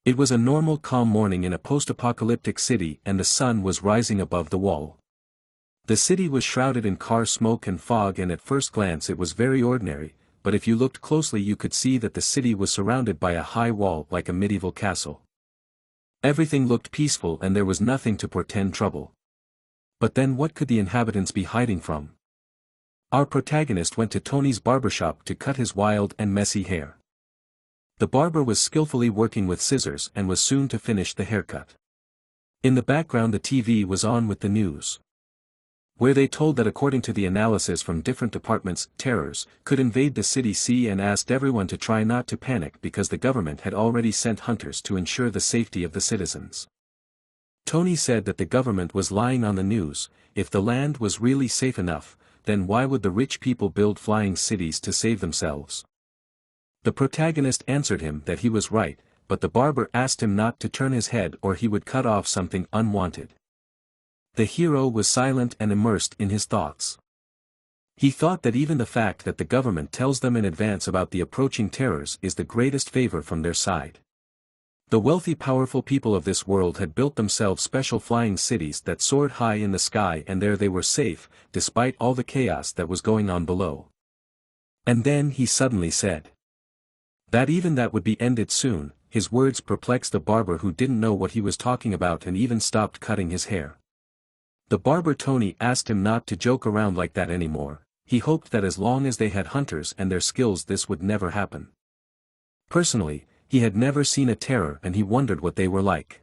It was a normal calm morning in a post-apocalyptic city and the sun was rising above the wall. The city was shrouded in car smoke and fog, and at first glance it was very ordinary, but if you looked closely you could see that the city was surrounded by a high wall like a medieval castle. Everything looked peaceful and there was nothing to portend trouble. But then what could the inhabitants be hiding from? Our protagonist went to Tony's barbershop to cut his wild and messy hair. The barber was skillfully working with scissors and was soon to finish the haircut. In the background the TV was on with the news, where they told that according to the analysis from different departments, terrors could invade the city, and asked everyone to try not to panic because the government had already sent hunters to ensure the safety of the citizens. Tony said that the government was lying on the news. If the land was really safe enough, then why would the rich people build flying cities to save themselves? The protagonist answered him that he was right, but the barber asked him not to turn his head or he would cut off something unwanted. The hero was silent and immersed in his thoughts. He thought that even the fact that the government tells them in advance about the approaching terrors is the greatest favor from their side. The wealthy powerful people of this world had built themselves special flying cities that soared high in the sky, and there they were safe, despite all the chaos that was going on below. And then he suddenly said that even that would be ended soon. His words perplexed the barber, who didn't know what he was talking about and even stopped cutting his hair. The barber Tony asked him not to joke around like that anymore. He hoped that as long as they had hunters and their skills this would never happen. Personally, he had never seen a terror and he wondered what they were like.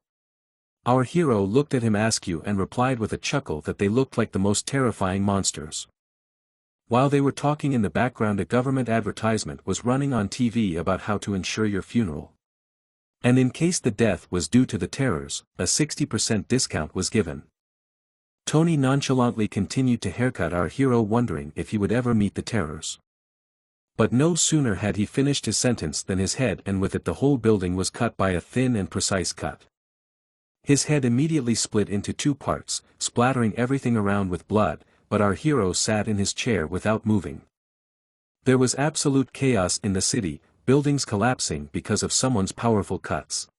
Our hero looked at him askew and replied with a chuckle that they looked like the most terrifying monsters. While they were talking in the background, a government advertisement was running on TV about how to ensure your funeral. And in case the death was due to the terrors, a 60% discount was given. Tony nonchalantly continued to haircut our hero, wondering if he would ever meet the terrors. But no sooner had he finished his sentence than his head, and with it the whole building, was cut by a thin and precise cut. His head immediately split into two parts, splattering everything around with blood, but our hero sat in his chair without moving. There was absolute chaos in the city, buildings collapsing because of someone's powerful cuts.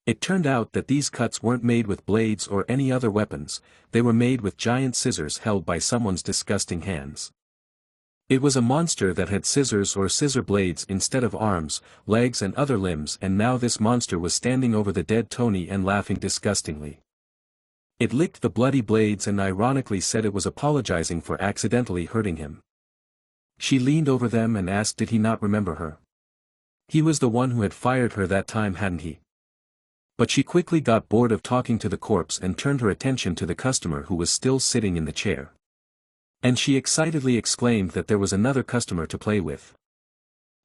It turned out that these cuts weren't made with blades or any other weapons, they were made with giant scissors held by someone's disgusting hands. It was a monster that had scissors or scissor blades instead of arms, legs and other limbs, and now this monster was standing over the dead Tony and laughing disgustingly. It licked the bloody blades and ironically said it was apologizing for accidentally hurting him. She leaned over them and asked did he not remember her. He was the one who had fired her that time, hadn't he? But she quickly got bored of talking to the corpse and turned her attention to the customer who was still sitting in the chair. And she excitedly exclaimed that there was another customer to play with.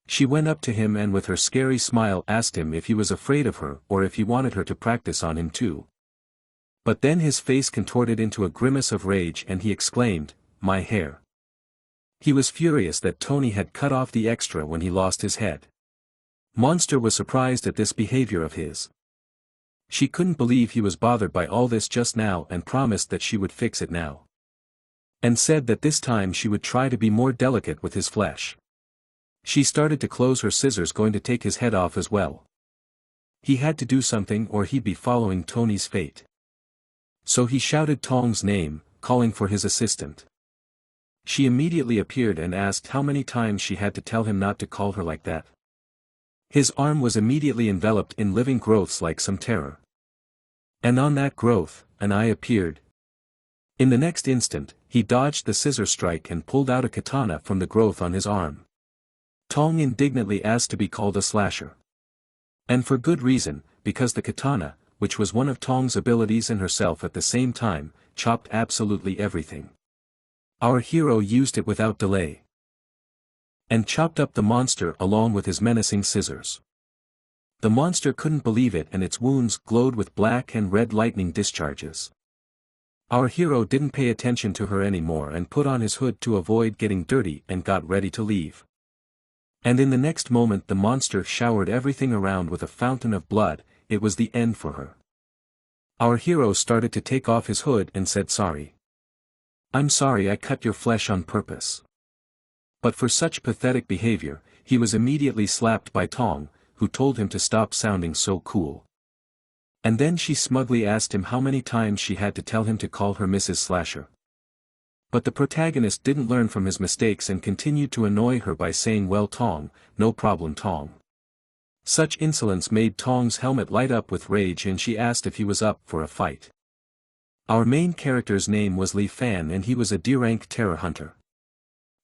She went up to him and with her scary smile asked him if he was afraid of her or if he wanted her to practice on him too. But then his face contorted into a grimace of rage and he exclaimed, "My hair." He was furious that Tony had cut off the extra when he lost his head. Monster was surprised at this behavior of his. She couldn't believe he was bothered by all this just now and promised that she would fix it now. And said that this time she would try to be more delicate with his flesh. She started to close her scissors, going to take his head off as well. He had to do something or he'd be following Tony's fate. So he shouted Tong's name, calling for his assistant. She immediately appeared and asked how many times she had to tell him not to call her like that. His arm was immediately enveloped in living growths like some terror. And on that growth, an eye appeared. In the next instant, he dodged the scissor strike and pulled out a katana from the growth on his arm. Tong indignantly asked to be called a slasher. And for good reason, because the katana, which was one of Tong's abilities and herself at the same time, chopped absolutely everything. Our hero used it without delay. And chopped up the monster along with his menacing scissors. The monster couldn't believe it and its wounds glowed with black and red lightning discharges. Our hero didn't pay attention to her anymore and put on his hood to avoid getting dirty and got ready to leave. And in the next moment the monster showered everything around with a fountain of blood. It was the end for her. Our hero started to take off his hood and said sorry. "I'm sorry I cut your flesh on purpose." But for such pathetic behavior, he was immediately slapped by Tong, who told him to stop sounding so cool. And then she smugly asked him how many times she had to tell him to call her Mrs. Slasher. But the protagonist didn't learn from his mistakes and continued to annoy her by saying, "Well Tong, no problem Tong." Such insolence made Tong's helmet light up with rage and she asked if he was up for a fight. Our main character's name was Li Fan and he was a D-rank terror hunter.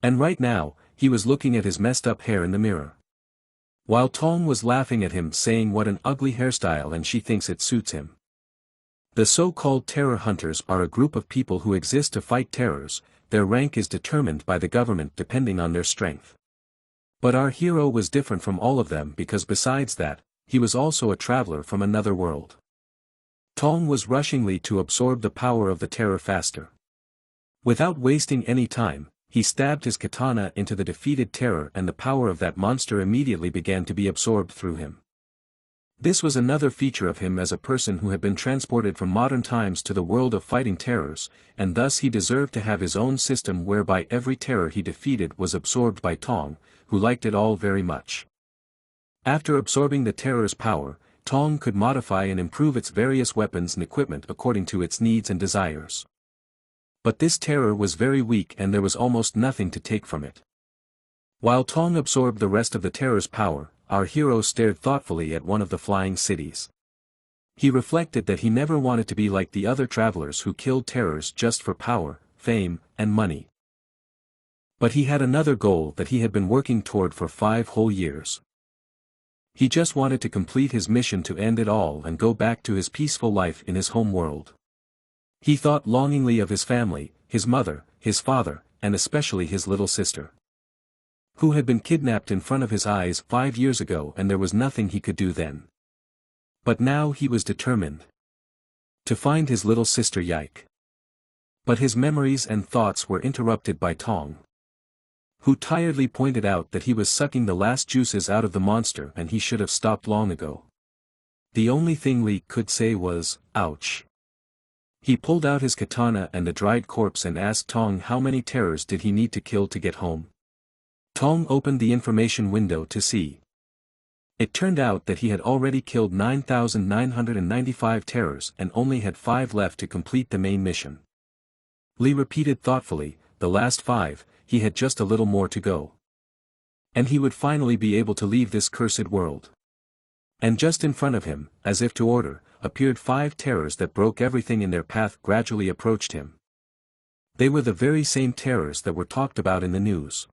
And right now, he was looking at his messed up hair in the mirror. While Tong was laughing at him saying what an ugly hairstyle and she thinks it suits him. The so-called terror hunters are a group of people who exist to fight terrors. Their rank is determined by the government depending on their strength. But our hero was different from all of them because besides that, he was also a traveler from another world. Tong was rushing Li to absorb the power of the terror faster. Without wasting any time, he stabbed his katana into the defeated terror and the power of that monster immediately began to be absorbed through him. This was another feature of him as a person who had been transported from modern times to the world of fighting terrors, and thus he deserved to have his own system whereby every terror he defeated was absorbed by Tong, who liked it all very much. After absorbing the terror's power, Tong could modify and improve its various weapons and equipment according to its needs and desires. But this terror was very weak and there was almost nothing to take from it. While Tong absorbed the rest of the terror's power, our hero stared thoughtfully at one of the flying cities. He reflected that he never wanted to be like the other travelers who killed terrors just for power, fame, and money. But he had another goal that he had been working toward for 5 whole years. He just wanted to complete his mission to end it all and go back to his peaceful life in his home world. He thought longingly of his family, his mother, his father, and especially his little sister, who had been kidnapped in front of his eyes 5 years ago and there was nothing he could do then. But now he was determined to find his little sister Yike. But his memories and thoughts were interrupted by Tong, who tiredly pointed out that he was sucking the last juices out of the monster and he should have stopped long ago. The only thing Li could say was, "Ouch." He pulled out his katana and the dried corpse and asked Tong how many terrors did he need to kill to get home. Tong opened the information window to see. It turned out that he had already killed 9,995 terrors and only had 5 left to complete the main mission. Li repeated thoughtfully, "The last 5, he had just a little more to go. And he would finally be able to leave this cursed world." And just in front of him, as if to order, appeared 5 terrors that broke everything in their path gradually approached him. They were the very same terrors that were talked about in the news.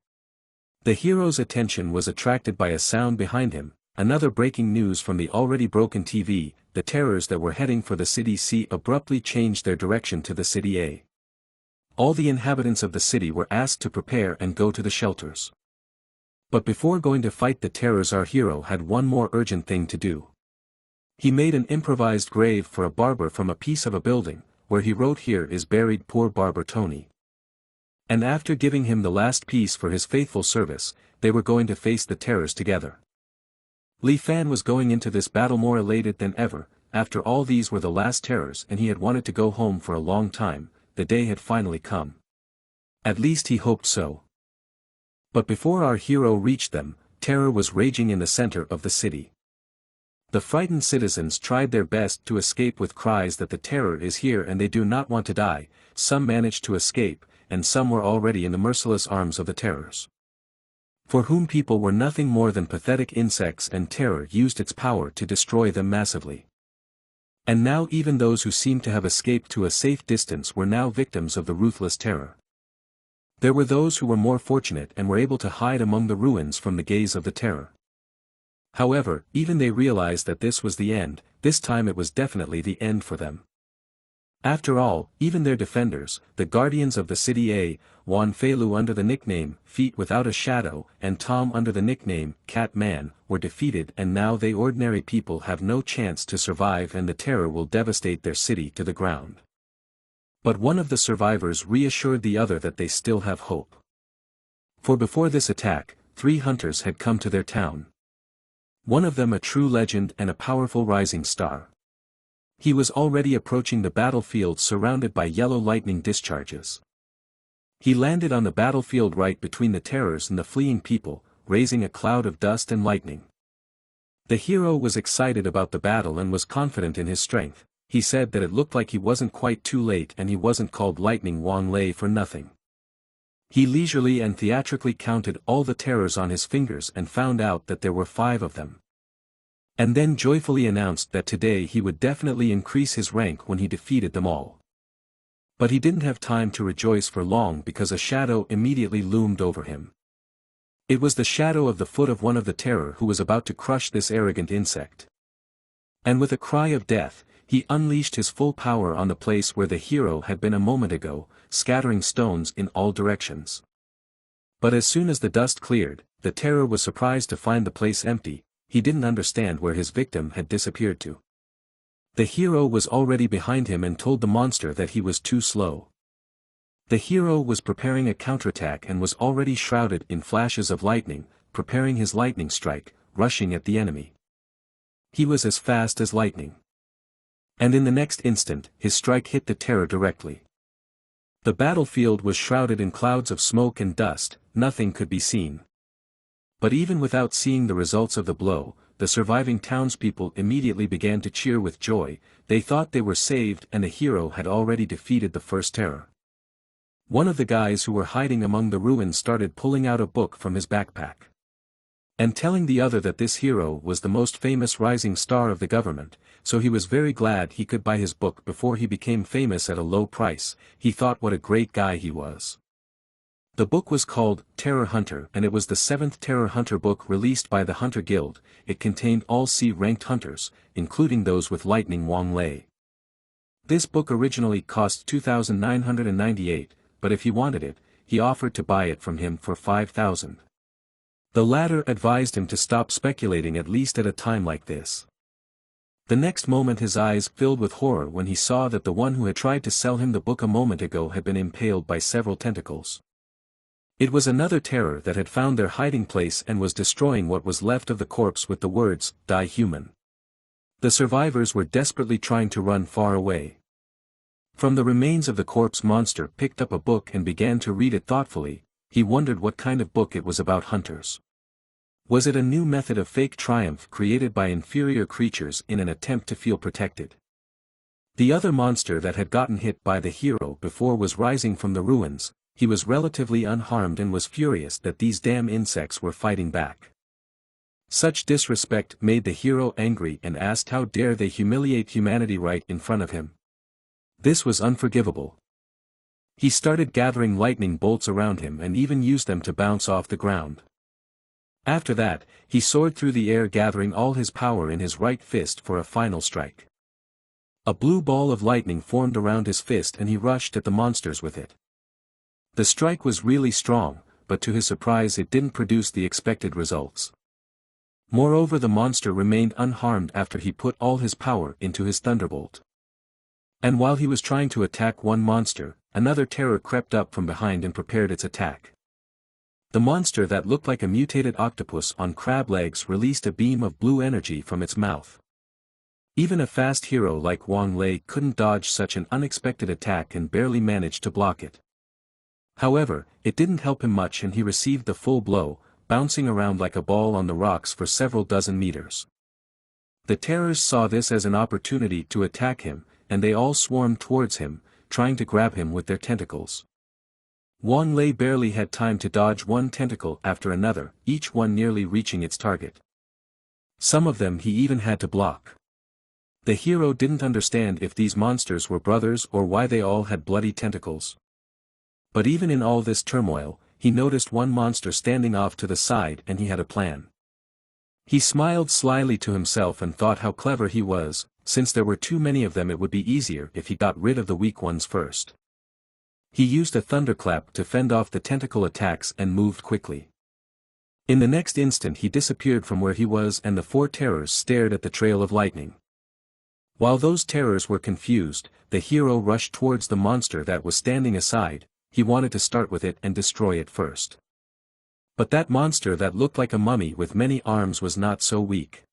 The hero's attention was attracted by a sound behind him, another breaking news from the already broken TV. The terrors that were heading for the city C abruptly changed their direction to the city A. All the inhabitants of the city were asked to prepare and go to the shelters. But before going to fight the terrors, our hero had one more urgent thing to do. He made an improvised grave for a barber from a piece of a building, where he wrote, "Here is buried poor barber Tony." And after giving him the last piece for his faithful service, they were going to face the terrors together. Li Fan was going into this battle more elated than ever. After all, these were the last terrors and he had wanted to go home for a long time. The day had finally come. At least he hoped so. But before our hero reached them, terror was raging in the center of the city. The frightened citizens tried their best to escape with cries that the terror is here and they do not want to die. Some managed to escape, and some were already in the merciless arms of the terrors, for whom people were nothing more than pathetic insects, and terror used its power to destroy them massively. And now even those who seemed to have escaped to a safe distance were now victims of the ruthless terror. There were those who were more fortunate and were able to hide among the ruins from the gaze of the terror. However, even they realized that this was the end. This time it was definitely the end for them. After all, even their defenders, the guardians of the city A, Wan Feilu under the nickname Feet Without a Shadow, and Tom under the nickname Cat Man, were defeated, and now they ordinary people have no chance to survive and the terror will devastate their city to the ground. But one of the survivors reassured the other that they still have hope. For before this attack, 3 hunters had come to their town. One of them a true legend and a powerful rising star. He was already approaching the battlefield surrounded by yellow lightning discharges. He landed on the battlefield right between the terrors and the fleeing people, raising a cloud of dust and lightning. The hero was excited about the battle and was confident in his strength. He said that it looked like he wasn't quite too late and he wasn't called Lightning Wang Lei for nothing. He leisurely and theatrically counted all the terrors on his fingers and found out that there were 5 of them. And then joyfully announced that today he would definitely increase his rank when he defeated them all. But he didn't have time to rejoice for long because a shadow immediately loomed over him. It was the shadow of the foot of one of the terror who was about to crush this arrogant insect. And with a cry of death, he unleashed his full power on the place where the hero had been a moment ago, scattering stones in all directions. But as soon as the dust cleared, the terror was surprised to find the place empty. He didn't understand where his victim had disappeared to. The hero was already behind him and told the monster that he was too slow. The hero was preparing a counterattack and was already shrouded in flashes of lightning, preparing his lightning strike, rushing at the enemy. He was as fast as lightning. And in the next instant, his strike hit the terror directly. The battlefield was shrouded in clouds of smoke and dust, nothing could be seen. But even without seeing the results of the blow, the surviving townspeople immediately began to cheer with joy. They thought they were saved and the hero had already defeated the first terror. One of the guys who were hiding among the ruins started pulling out a book from his backpack and telling the other that this hero was the most famous rising star of the government, so he was very glad he could buy his book before he became famous at a low price. He thought what a great guy he was. The book was called Terror Hunter and it was the 7th Terror Hunter book released by the Hunter Guild. It contained all C-ranked hunters, including those with Lightning Wang Lei. This book originally cost 2,998, but if he wanted it, he offered to buy it from him for 5,000. The latter advised him to stop speculating at least at a time like this. The next moment his eyes filled with horror when he saw that the one who had tried to sell him the book a moment ago had been impaled by several tentacles. It was another terror that had found their hiding place and was destroying what was left of the corpse with the words, "Die human." The survivors were desperately trying to run far away. From the remains of the corpse, monster picked up a book and began to read it thoughtfully. He wondered what kind of book it was about hunters. Was it a new method of fake triumph created by inferior creatures in an attempt to feel protected? The other monster that had gotten hit by the hero before was rising from the ruins. He was relatively unharmed and was furious that these damn insects were fighting back. Such disrespect made the hero angry and asked how dare they humiliate humanity right in front of him. This was unforgivable. He started gathering lightning bolts around him and even used them to bounce off the ground. After that, he soared through the air gathering all his power in his right fist for a final strike. A blue ball of lightning formed around his fist and he rushed at the monsters with it. The strike was really strong, but to his surprise it didn't produce the expected results. Moreover, the monster remained unharmed after he put all his power into his thunderbolt. And while he was trying to attack one monster, another terror crept up from behind and prepared its attack. The monster that looked like a mutated octopus on crab legs released a beam of blue energy from its mouth. Even a fast hero like Wang Lei couldn't dodge such an unexpected attack and barely managed to block it. However, it didn't help him much and he received the full blow, bouncing around like a ball on the rocks for several dozen meters. The terrors saw this as an opportunity to attack him, and they all swarmed towards him, trying to grab him with their tentacles. Wang Lei barely had time to dodge one tentacle after another, each one nearly reaching its target. Some of them he even had to block. The hero didn't understand if these monsters were brothers or why they all had bloody tentacles. But even in all this turmoil, he noticed one monster standing off to the side and he had a plan. He smiled slyly to himself and thought how clever he was. Since there were too many of them, it would be easier if he got rid of the weak ones first. He used a thunderclap to fend off the tentacle attacks and moved quickly. In the next instant he disappeared from where he was and the 4 terrors stared at the trail of lightning. While those terrors were confused, the hero rushed towards the monster that was standing aside. He wanted to start with it and destroy it first. But that monster that looked like a mummy with many arms was not so weak.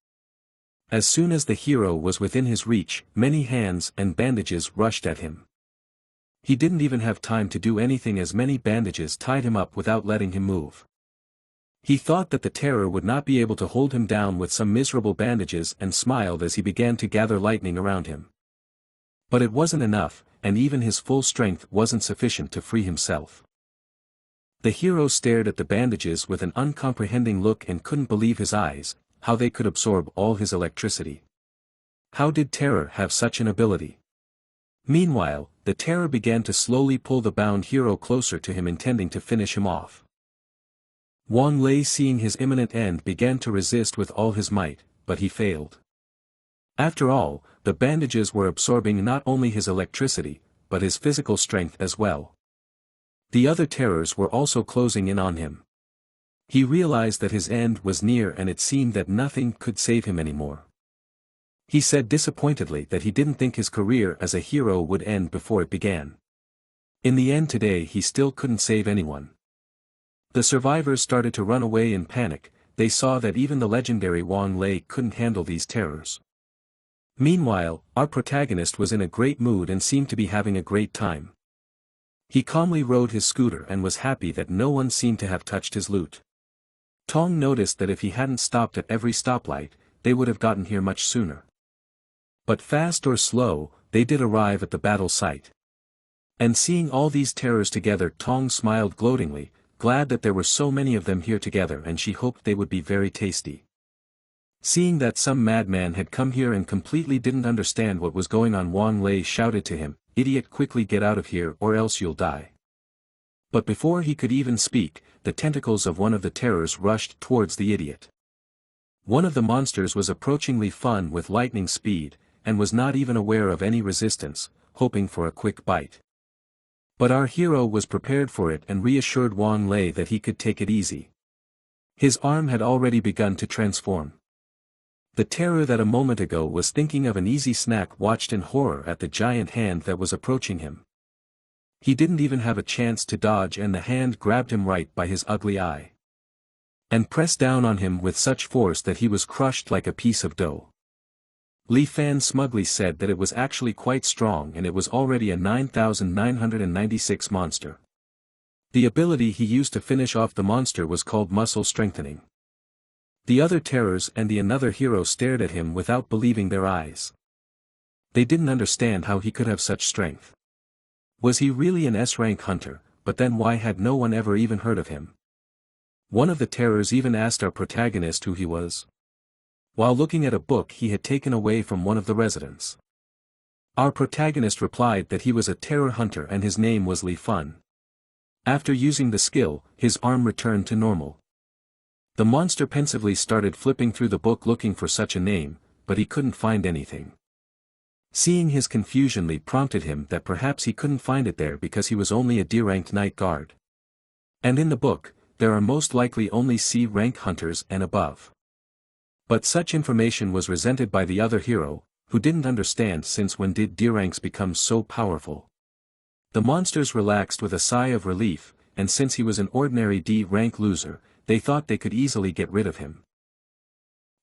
As soon as the hero was within his reach, many hands and bandages rushed at him. He didn't even have time to do anything as many bandages tied him up without letting him move. He thought that the terror would not be able to hold him down with some miserable bandages and smiled as he began to gather lightning around him. But it wasn't enough, and even his full strength wasn't sufficient to free himself. The hero stared at the bandages with an uncomprehending look and couldn't believe his eyes, how they could absorb all his electricity. How did terror have such an ability? Meanwhile, the terror began to slowly pull the bound hero closer to him, intending to finish him off. Wang Lei, seeing his imminent end, began to resist with all his might, but he failed. After all, the bandages were absorbing not only his electricity, but his physical strength as well. The other terrors were also closing in on him. He realized that his end was near, and it seemed that nothing could save him anymore. He said disappointedly that he didn't think his career as a hero would end before it began. In the end today he still couldn't save anyone. The survivors started to run away in panic. They saw that even the legendary Wang Lei couldn't handle these terrors. Meanwhile, our protagonist was in a great mood and seemed to be having a great time. He calmly rode his scooter and was happy that no one seemed to have touched his loot. Tong noticed that if he hadn't stopped at every stoplight, they would have gotten here much sooner. But fast or slow, they did arrive at the battle site. And seeing all these terrors together, Tong smiled gloatingly, glad that there were so many of them here together, and she hoped they would be very tasty. Seeing that some madman had come here and completely didn't understand what was going on, Wang Lei shouted to him, "Idiot, quickly get out of here or else you'll die." But before he could even speak, the tentacles of one of the terrors rushed towards the idiot. One of the monsters was approaching Li Fun with lightning speed, and was not even aware of any resistance, hoping for a quick bite. But our hero was prepared for it and reassured Wang Lei that he could take it easy. His arm had already begun to transform. The terror that a moment ago was thinking of an easy snack watched in horror at the giant hand that was approaching him. He didn't even have a chance to dodge, and the hand grabbed him right by his ugly eye. And pressed down on him with such force that he was crushed like a piece of dough. Li Fan smugly said that it was actually quite strong, and it was already a 9996 monster. The ability he used to finish off the monster was called muscle strengthening. The other terrors and the another hero stared at him without believing their eyes. They didn't understand how he could have such strength. Was he really an S-rank hunter? But then why had no one ever even heard of him? One of the terrors even asked our protagonist who he was, while looking at a book he had taken away from one of the residents. Our protagonist replied that he was a terror hunter and his name was Li Fun. After using the skill, his arm returned to normal. The monster pensively started flipping through the book looking for such a name, but he couldn't find anything. Seeing his confusion, Li prompted him that perhaps he couldn't find it there because he was only a D-ranked night guard. And in the book, there are most likely only C-rank hunters and above. But such information was resented by the other hero, who didn't understand since when did D-ranks become so powerful. The monsters relaxed with a sigh of relief, and since he was an ordinary D-rank loser, they thought they could easily get rid of him.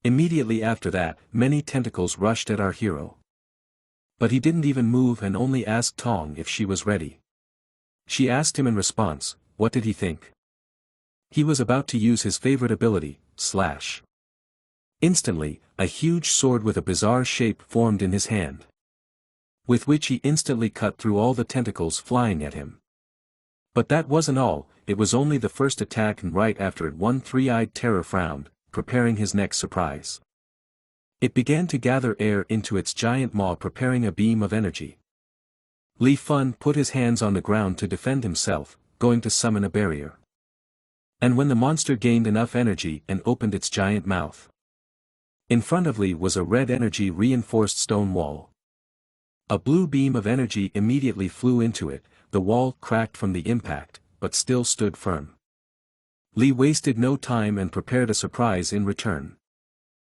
Immediately after that, many tentacles rushed at our hero. But he didn't even move and only asked Tong if she was ready. She asked him in response, what did he think? He was about to use his favorite ability, Slash. Instantly, a huge sword with a bizarre shape formed in his hand, with which he instantly cut through all the tentacles flying at him. But that wasn't all, it was only the first attack, and right after it one three-eyed terror frowned, preparing his next surprise. It began to gather air into its giant maw, preparing a beam of energy. Li Fun put his hands on the ground to defend himself, going to summon a barrier. And when the monster gained enough energy and opened its giant mouth, in front of Li was a red energy-reinforced stone wall. A blue beam of energy immediately flew into it, the wall cracked from the impact, but still stood firm. Li wasted no time and prepared a surprise in return.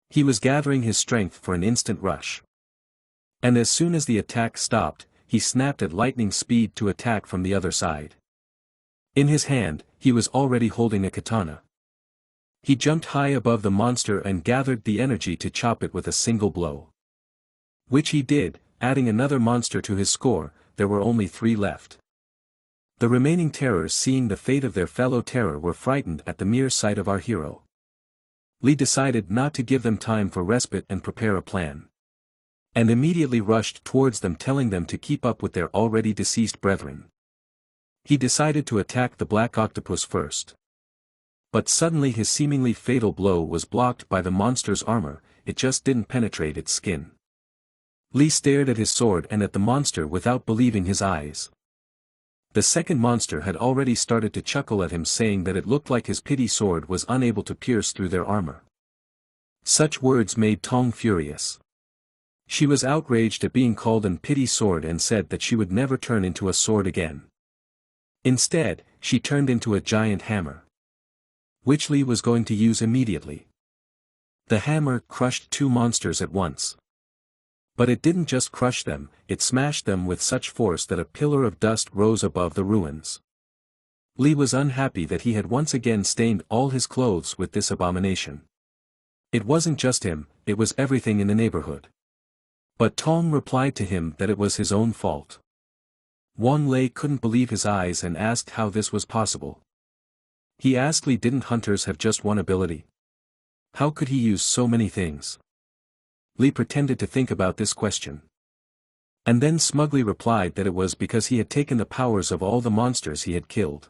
He was gathering his strength for an instant rush. And as soon as the attack stopped, he snapped at lightning speed to attack from the other side. In his hand, he was already holding a katana. He jumped high above the monster and gathered the energy to chop it with a single blow. Which he did, adding another monster to his score. There were only 3 left. The remaining terrors, seeing the fate of their fellow terror, were frightened at the mere sight of our hero. Lee decided not to give them time for respite and prepare a plan, and immediately rushed towards them, telling them to keep up with their already deceased brethren. He decided to attack the black octopus first. But suddenly his seemingly fatal blow was blocked by the monster's armor. It just didn't penetrate its skin. Lee stared at his sword and at the monster without believing his eyes. The second monster had already started to chuckle at him, saying that it looked like his pity sword was unable to pierce through their armor. Such words made Tong furious. She was outraged at being called an pity sword and said that she would never turn into a sword again. Instead, she turned into a giant hammer, which Lee was going to use immediately. The hammer crushed two monsters at once. But it didn't just crush them, it smashed them with such force that a pillar of dust rose above the ruins. Lee was unhappy that he had once again stained all his clothes with this abomination. It wasn't just him, it was everything in the neighborhood. But Tong replied to him that it was his own fault. Wang Lei couldn't believe his eyes and asked how this was possible. He asked Lee, didn't hunters have just one ability? How could he use so many things? Lee pretended to think about this question, and then smugly replied that it was because he had taken the powers of all the monsters he had killed.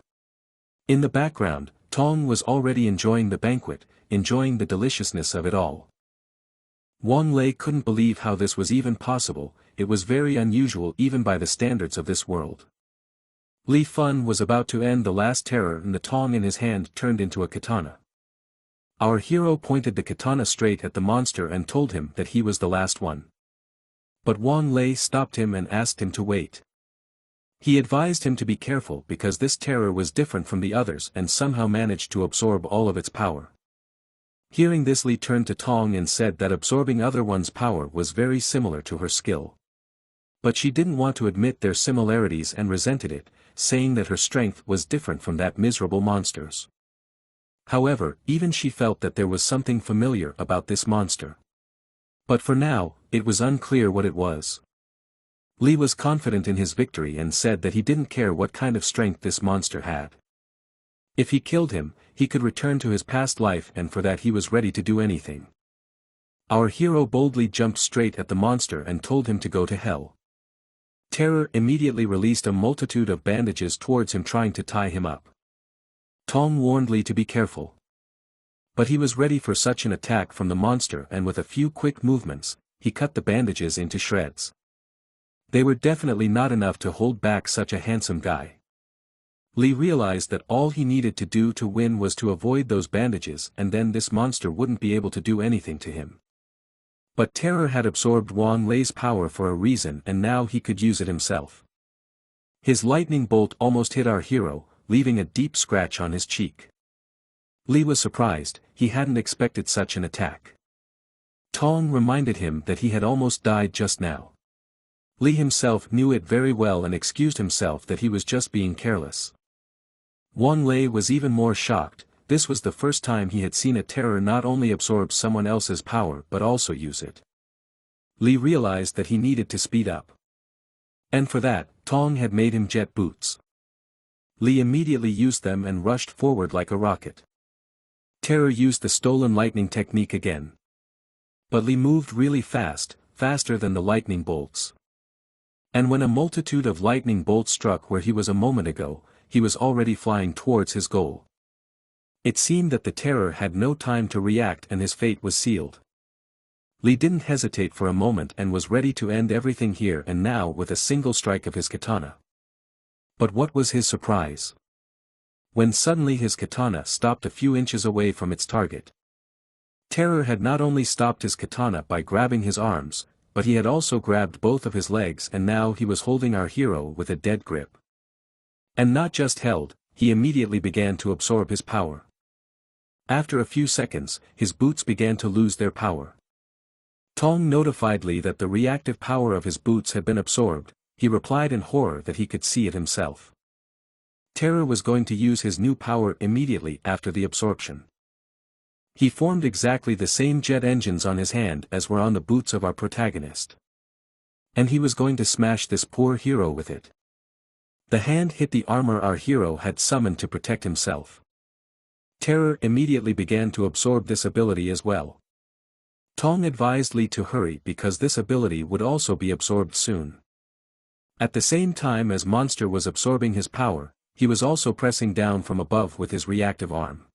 In the background, Tong was already enjoying the banquet, enjoying the deliciousness of it all. Wang Lei couldn't believe how this was even possible. It was very unusual even by the standards of this world. Li Fun was about to end the last terror and the tong in his hand turned into a katana. Our hero pointed the katana straight at the monster and told him that he was the last one. But Wang Lei stopped him and asked him to wait. He advised him to be careful because this terror was different from the others and somehow managed to absorb all of its power. Hearing this, Li turned to Tong and said that absorbing other one's power was very similar to her skill. But she didn't want to admit their similarities and resented it, saying that her strength was different from that miserable monster's. However, even she felt that there was something familiar about this monster. But for now, it was unclear what it was. Li was confident in his victory and said that he didn't care what kind of strength this monster had. If he killed him, he could return to his past life, and for that he was ready to do anything. Our hero boldly jumped straight at the monster and told him to go to hell. Terror immediately released a multitude of bandages towards him, trying to tie him up. Tong warned Li to be careful. But he was ready for such an attack from the monster, and with a few quick movements, he cut the bandages into shreds. They were definitely not enough to hold back such a handsome guy. Li realized that all he needed to do to win was to avoid those bandages, and then this monster wouldn't be able to do anything to him. But terror had absorbed Wang Lei's power for a reason, and now he could use it himself. His lightning bolt almost hit our hero, leaving a deep scratch on his cheek. Li was surprised, he hadn't expected such an attack. Tong reminded him that he had almost died just now. Li himself knew it very well and excused himself that he was just being careless. Wang Lei was even more shocked. This was the first time he had seen a terror not only absorb someone else's power but also use it. Li realized that he needed to speed up. And for that, Tong had made him jet boots. Li immediately used them and rushed forward like a rocket. Terror used the stolen lightning technique again. But Li moved really fast, faster than the lightning bolts. And when a multitude of lightning bolts struck where he was a moment ago, he was already flying towards his goal. It seemed that the terror had no time to react and his fate was sealed. Li didn't hesitate for a moment and was ready to end everything here and now with a single strike of his katana. But what was his surprise when suddenly his katana stopped a few inches away from its target. Terror had not only stopped his katana by grabbing his arms, but he had also grabbed both of his legs, and now he was holding our hero with a dead grip. And not just held, he immediately began to absorb his power. After a few seconds, his boots began to lose their power. Tong notified Li that the reactive power of his boots had been absorbed. He replied in horror that he could see it himself. Terror was going to use his new power immediately after the absorption. He formed exactly the same jet engines on his hand as were on the boots of our protagonist. And he was going to smash this poor hero with it. The hand hit the armor our hero had summoned to protect himself. Terror immediately began to absorb this ability as well. Tong advised Lee to hurry because this ability would also be absorbed soon. At the same time as Monster was absorbing his power, he was also pressing down from above with his reactive arm.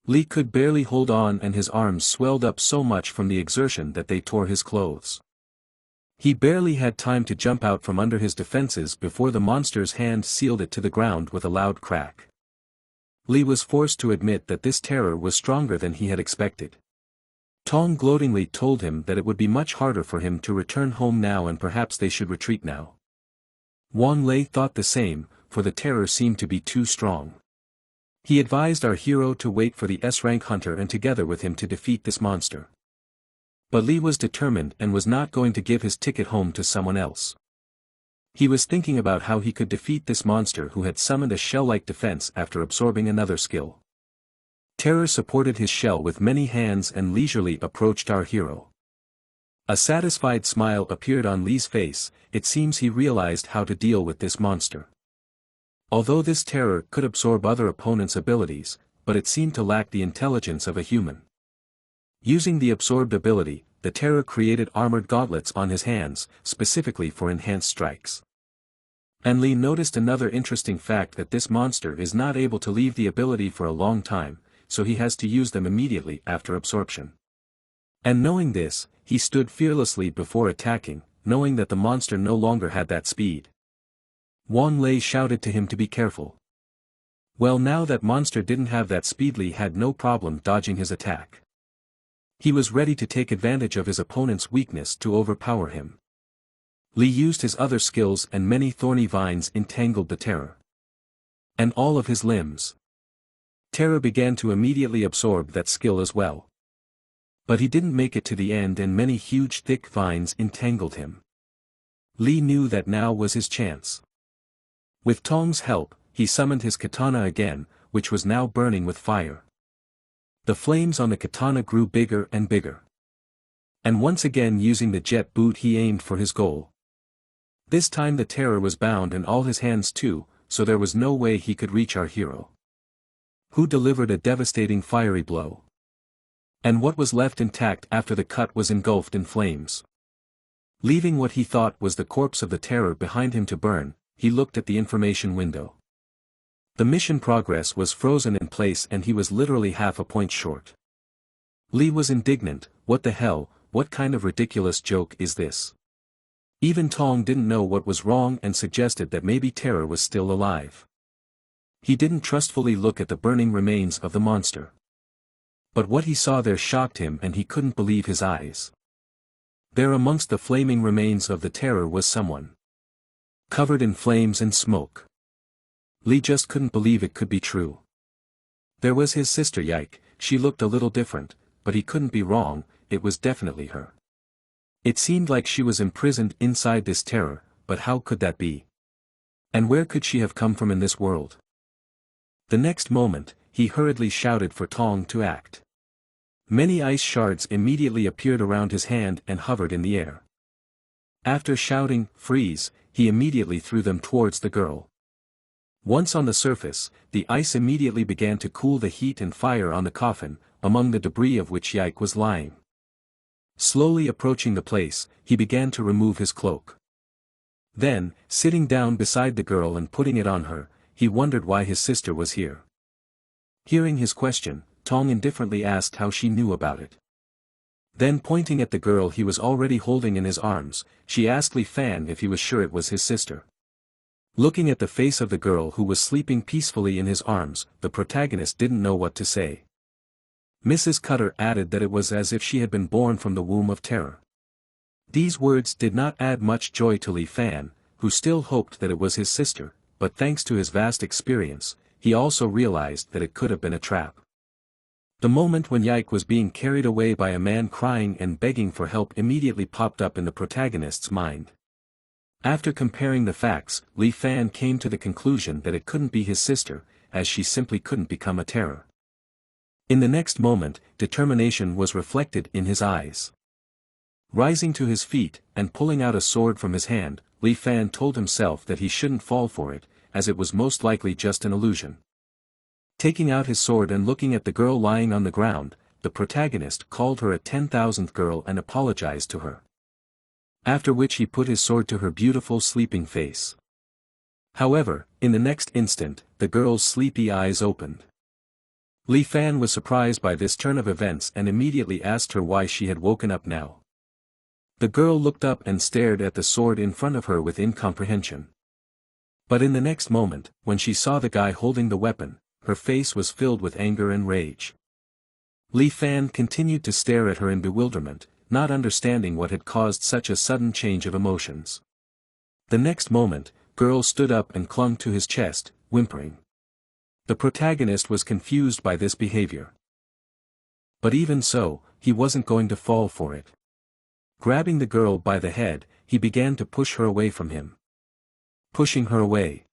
Lee could barely hold on and his arms swelled up so much from the exertion that they tore his clothes. He barely had time to jump out from under his defenses before the monster's hand sealed it to the ground with a loud crack. Lee was forced to admit that this terror was stronger than he had expected. Tong gloatingly told him that it would be much harder for him to return home now and perhaps they should retreat now. Wang Lei thought the same, for the terror seemed to be too strong. He advised our hero to wait for the S-rank hunter and together with him to defeat this monster. But Lee was determined and was not going to give his ticket home to someone else. He was thinking about how he could defeat this monster who had summoned a shell-like defense after absorbing another skill. Terror supported his shell with many hands and leisurely approached our hero. A satisfied smile appeared on Lee's face. It seems he realized how to deal with this monster. Although this terror could absorb other opponents' abilities, but it seemed to lack the intelligence of a human. Using the absorbed ability, the terror created armored gauntlets on his hands, specifically for enhanced strikes. And Lee noticed another interesting fact that this monster is not able to leave the ability for a long time, so he has to use them immediately after absorption. And knowing this, he stood fearlessly before attacking, knowing that the monster no longer had that speed. Wang Lei shouted to him to be careful. Well, now that monster didn't have that speed, Lee had no problem dodging his attack. He was ready to take advantage of his opponent's weakness to overpower him. Lee used his other skills and many thorny vines entangled the terror. And all of his limbs. Terror began to immediately absorb that skill as well. But he didn't make it to the end and many huge thick vines entangled him. Lee knew that now was his chance. With Tong's help, he summoned his katana again, which was now burning with fire. The flames on the katana grew bigger and bigger. And once again using the jet boot he aimed for his goal. This time the terror was bound and all his hands too, so there was no way he could reach our hero. Who delivered a devastating fiery blow. And what was left intact after the cut was engulfed in flames. Leaving what he thought was the corpse of the terror behind him to burn, he looked at the information window. The mission progress was frozen in place and he was literally half a point short. Lee was indignant. What the hell, what kind of ridiculous joke is this? Even Tong didn't know what was wrong and suggested that maybe terror was still alive. He didn't trustfully look at the burning remains of the monster. But what he saw there shocked him and he couldn't believe his eyes. There amongst the flaming remains of the terror was someone. Covered in flames and smoke. Lee just couldn't believe it could be true. There was his sister Yike. She looked a little different, but he couldn't be wrong, it was definitely her. It seemed like she was imprisoned inside this terror, but how could that be? And where could she have come from in this world? The next moment, he hurriedly shouted for Tong to act. Many ice shards immediately appeared around his hand and hovered in the air. After shouting, "Freeze," he immediately threw them towards the girl. Once on the surface, the ice immediately began to cool the heat and fire on the coffin, among the debris of which Yike was lying. Slowly approaching the place, he began to remove his cloak. Then, sitting down beside the girl and putting it on her, he wondered why his sister was here. Hearing his question, Tong indifferently asked how she knew about it. Then pointing at the girl he was already holding in his arms, she asked Li Fan if he was sure it was his sister. Looking at the face of the girl who was sleeping peacefully in his arms, the protagonist didn't know what to say. Mrs. Cutter added that it was as if she had been born from the womb of terror. These words did not add much joy to Li Fan, who still hoped that it was his sister, but thanks to his vast experience, he also realized that it could have been a trap. The moment when Yike was being carried away by a man crying and begging for help immediately popped up in the protagonist's mind. After comparing the facts, Li Fan came to the conclusion that it couldn't be his sister, as she simply couldn't become a terror. In the next moment, determination was reflected in his eyes. Rising to his feet, and pulling out a sword from his hand, Li Fan told himself that he shouldn't fall for it, as it was most likely just an illusion. Taking out his sword and looking at the girl lying on the ground, the protagonist called her a 10,000th girl and apologized to her. After which he put his sword to her beautiful sleeping face. However, in the next instant, the girl's sleepy eyes opened. Li Fan was surprised by this turn of events and immediately asked her why she had woken up now. The girl looked up and stared at the sword in front of her with incomprehension. But in the next moment, when she saw the guy holding the weapon, her face was filled with anger and rage. Li Fan continued to stare at her in bewilderment, not understanding what had caused such a sudden change of emotions. The next moment, girl stood up and clung to his chest, whimpering. The protagonist was confused by this behavior. But even so, he wasn't going to fall for it. Grabbing the girl by the head, he began to push her away from him. Pushing her away.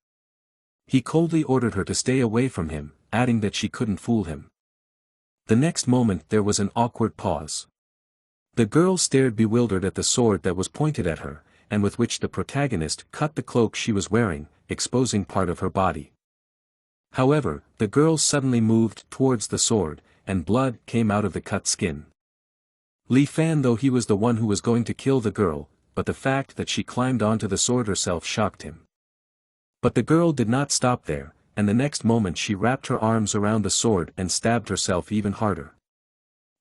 He coldly ordered her to stay away from him, adding that she couldn't fool him. The next moment there was an awkward pause. The girl stared bewildered at the sword that was pointed at her, and with which the protagonist cut the cloak she was wearing, exposing part of her body. However, the girl suddenly moved towards the sword, and blood came out of the cut skin. Li Fan, though he was the one who was going to kill the girl, but the fact that she climbed onto the sword herself shocked him. But the girl did not stop there, and the next moment she wrapped her arms around the sword and stabbed herself even harder.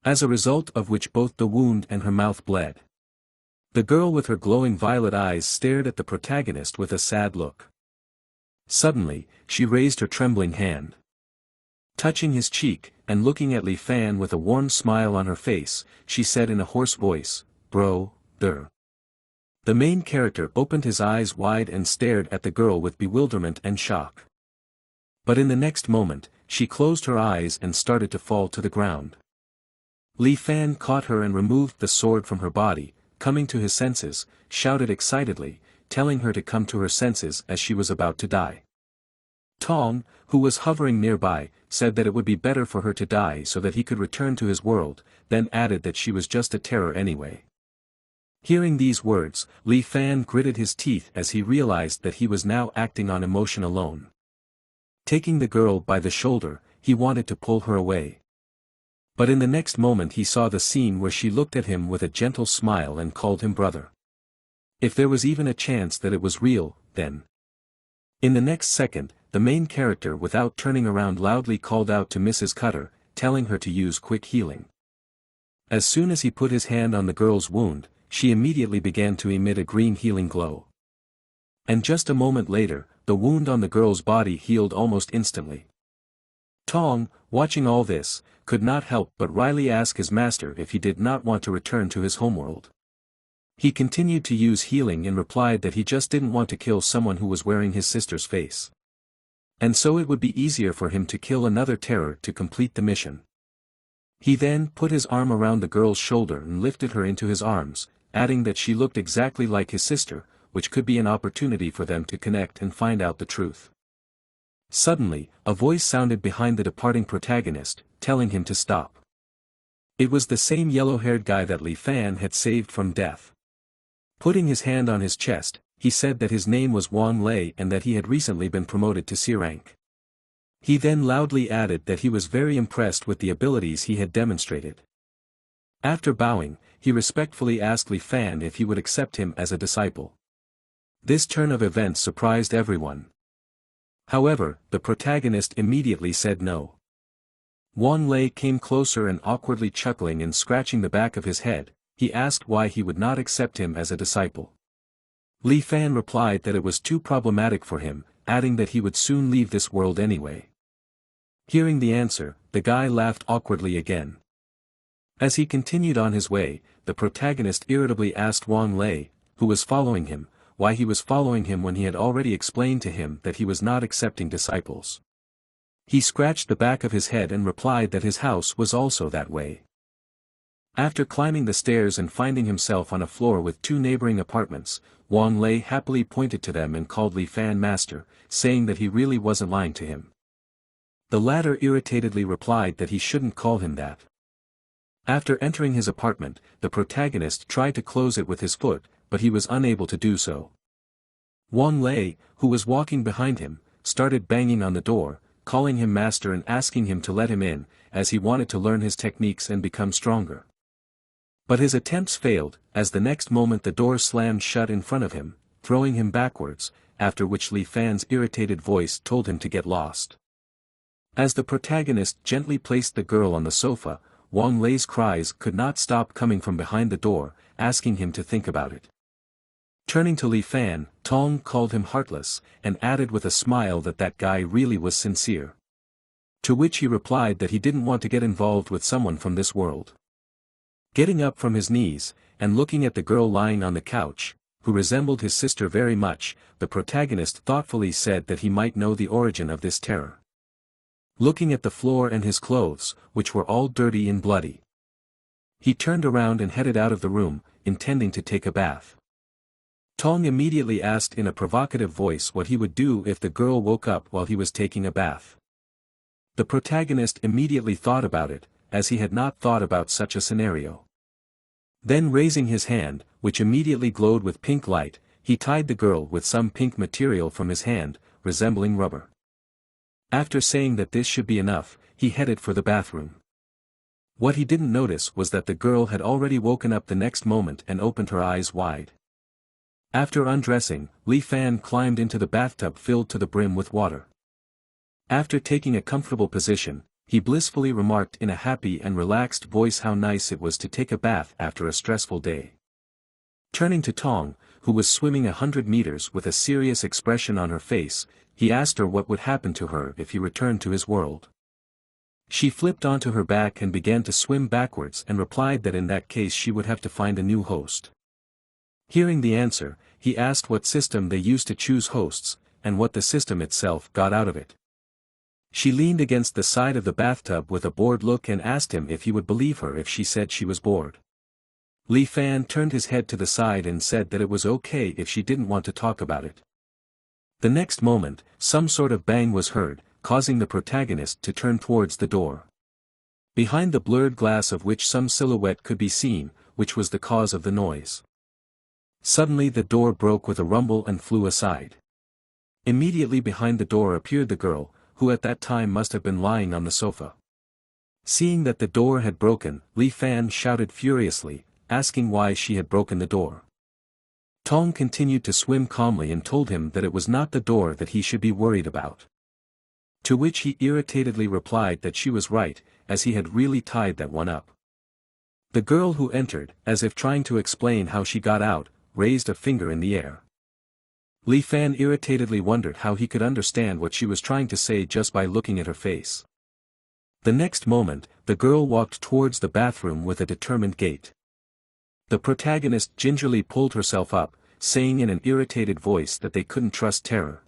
As a result of which both the wound and her mouth bled. The girl with her glowing violet eyes stared at the protagonist with a sad look. Suddenly, she raised her trembling hand. Touching his cheek, and looking at Li Fan with a warm smile on her face, she said in a hoarse voice, "Bro, der." The main character opened his eyes wide and stared at the girl with bewilderment and shock. But in the next moment, she closed her eyes and started to fall to the ground. Li Fan caught her and removed the sword from her body, coming to his senses, shouted excitedly, telling her to come to her senses as she was about to die. Tong, who was hovering nearby, said that it would be better for her to die so that he could return to his world, then added that she was just a terror anyway. Hearing these words, Li Fan gritted his teeth as he realized that he was now acting on emotion alone. Taking the girl by the shoulder, he wanted to pull her away. But in the next moment he saw the scene where she looked at him with a gentle smile and called him brother. If there was even a chance that it was real, then. In the next second, the main character without turning around loudly called out to Mrs. Cutter, telling her to use quick healing. As soon as he put his hand on the girl's wound, she immediately began to emit a green healing glow. And just a moment later, the wound on the girl's body healed almost instantly. Tong, watching all this, could not help but wryly ask his master if he did not want to return to his homeworld. He continued to use healing and replied that he just didn't want to kill someone who was wearing his sister's face. And so it would be easier for him to kill another terror to complete the mission. He then put his arm around the girl's shoulder and lifted her into his arms, adding that she looked exactly like his sister, which could be an opportunity for them to connect and find out the truth. Suddenly, a voice sounded behind the departing protagonist, telling him to stop. It was the same yellow-haired guy that Li Fan had saved from death. Putting his hand on his chest, he said that his name was Wang Lei and that he had recently been promoted to S-rank. He then loudly added that he was very impressed with the abilities he had demonstrated. After bowing, he respectfully asked Li Fan if he would accept him as a disciple. This turn of events surprised everyone. However, the protagonist immediately said no. Wang Lei came closer and awkwardly chuckling and scratching the back of his head, he asked why he would not accept him as a disciple. Li Fan replied that it was too problematic for him, adding that he would soon leave this world anyway. Hearing the answer, the guy laughed awkwardly again. As he continued on his way, the protagonist irritably asked Wang Lei, who was following him, why he was following him when he had already explained to him that he was not accepting disciples. He scratched the back of his head and replied that his house was also that way. After climbing the stairs and finding himself on a floor with two neighboring apartments, Wang Lei happily pointed to them and called Li Fan master, saying that he really wasn't lying to him. The latter irritatedly replied that he shouldn't call him that. After entering his apartment, the protagonist tried to close it with his foot, but he was unable to do so. Wang Lei, who was walking behind him, started banging on the door, calling him master and asking him to let him in, as he wanted to learn his techniques and become stronger. But his attempts failed, as the next moment the door slammed shut in front of him, throwing him backwards, after which Li Fan's irritated voice told him to get lost. As the protagonist gently placed the girl on the sofa, Wang Lei's cries could not stop coming from behind the door, asking him to think about it. Turning to Li Fan, Tong called him heartless, and added with a smile that that guy really was sincere. To which he replied that he didn't want to get involved with someone from this world. Getting up from his knees, and looking at the girl lying on the couch, who resembled his sister very much, the protagonist thoughtfully said that he might know the origin of this terror. Looking at the floor and his clothes, which were all dirty and bloody, he turned around and headed out of the room, intending to take a bath. Tong immediately asked in a provocative voice what he would do if the girl woke up while he was taking a bath. The protagonist immediately thought about it, as he had not thought about such a scenario. Then raising his hand, which immediately glowed with pink light, he tied the girl with some pink material from his hand, resembling rubber. After saying that this should be enough, he headed for the bathroom. What he didn't notice was that the girl had already woken up the next moment and opened her eyes wide. After undressing, Li Fan climbed into the bathtub filled to the brim with water. After taking a comfortable position, he blissfully remarked in a happy and relaxed voice how nice it was to take a bath after a stressful day. Turning to Tong, who was swimming 100 meters with a serious expression on her face, he asked her what would happen to her if he returned to his world. She flipped onto her back and began to swim backwards and replied that in that case she would have to find a new host. Hearing the answer, he asked what system they used to choose hosts, and what the system itself got out of it. She leaned against the side of the bathtub with a bored look and asked him if he would believe her if she said she was bored. Li Fan turned his head to the side and said that it was okay if she didn't want to talk about it. The next moment, some sort of bang was heard, causing the protagonist to turn towards the door. Behind the blurred glass of which some silhouette could be seen, which was the cause of the noise. Suddenly the door broke with a rumble and flew aside. Immediately behind the door appeared the girl, who at that time must have been lying on the sofa. Seeing that the door had broken, Li Fan shouted furiously, asking why she had broken the door. Tong continued to swim calmly and told him that it was not the door that he should be worried about. To which he irritatedly replied that she was right, as he had really tied that one up. The girl who entered, as if trying to explain how she got out, raised a finger in the air. Li Fan irritatedly wondered how he could understand what she was trying to say just by looking at her face. The next moment, the girl walked towards the bathroom with a determined gait. The protagonist gingerly pulled herself up, saying in an irritated voice that they couldn't trust terror.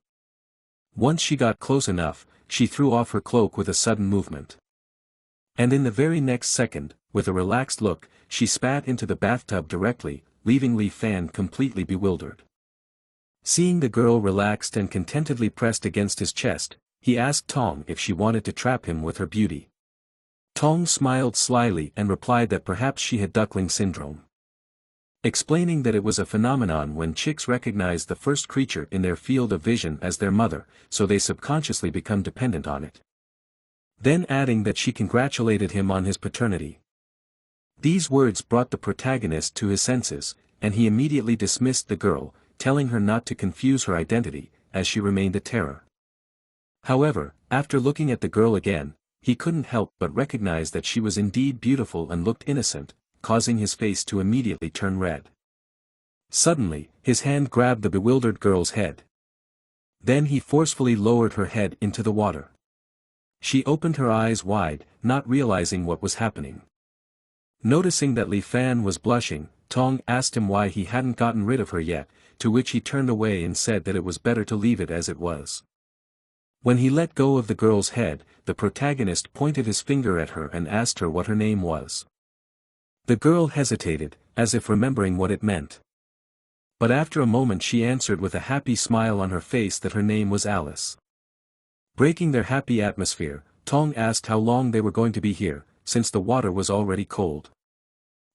Once she got close enough, she threw off her cloak with a sudden movement. And in the very next second, with a relaxed look, she spat into the bathtub directly, leaving Li Fan completely bewildered. Seeing the girl relaxed and contentedly pressed against his chest, he asked Tong if she wanted to trap him with her beauty. Tong smiled slyly and replied that perhaps she had duckling syndrome. Explaining that it was a phenomenon when chicks recognize the first creature in their field of vision as their mother, so they subconsciously become dependent on it. Then adding that she congratulated him on his paternity. These words brought the protagonist to his senses, and he immediately dismissed the girl, telling her not to confuse her identity, as she remained a terror. However, after looking at the girl again, he couldn't help but recognize that she was indeed beautiful and looked innocent, causing his face to immediately turn red. Suddenly, his hand grabbed the bewildered girl's head. Then he forcefully lowered her head into the water. She opened her eyes wide, not realizing what was happening. Noticing that Li Fan was blushing, Tong asked him why he hadn't gotten rid of her yet, to which he turned away and said that it was better to leave it as it was. When he let go of the girl's head, the protagonist pointed his finger at her and asked her what her name was. The girl hesitated, as if remembering what it meant. But after a moment she answered with a happy smile on her face that her name was Alice. Breaking their happy atmosphere, Tong asked how long they were going to be here, since the water was already cold.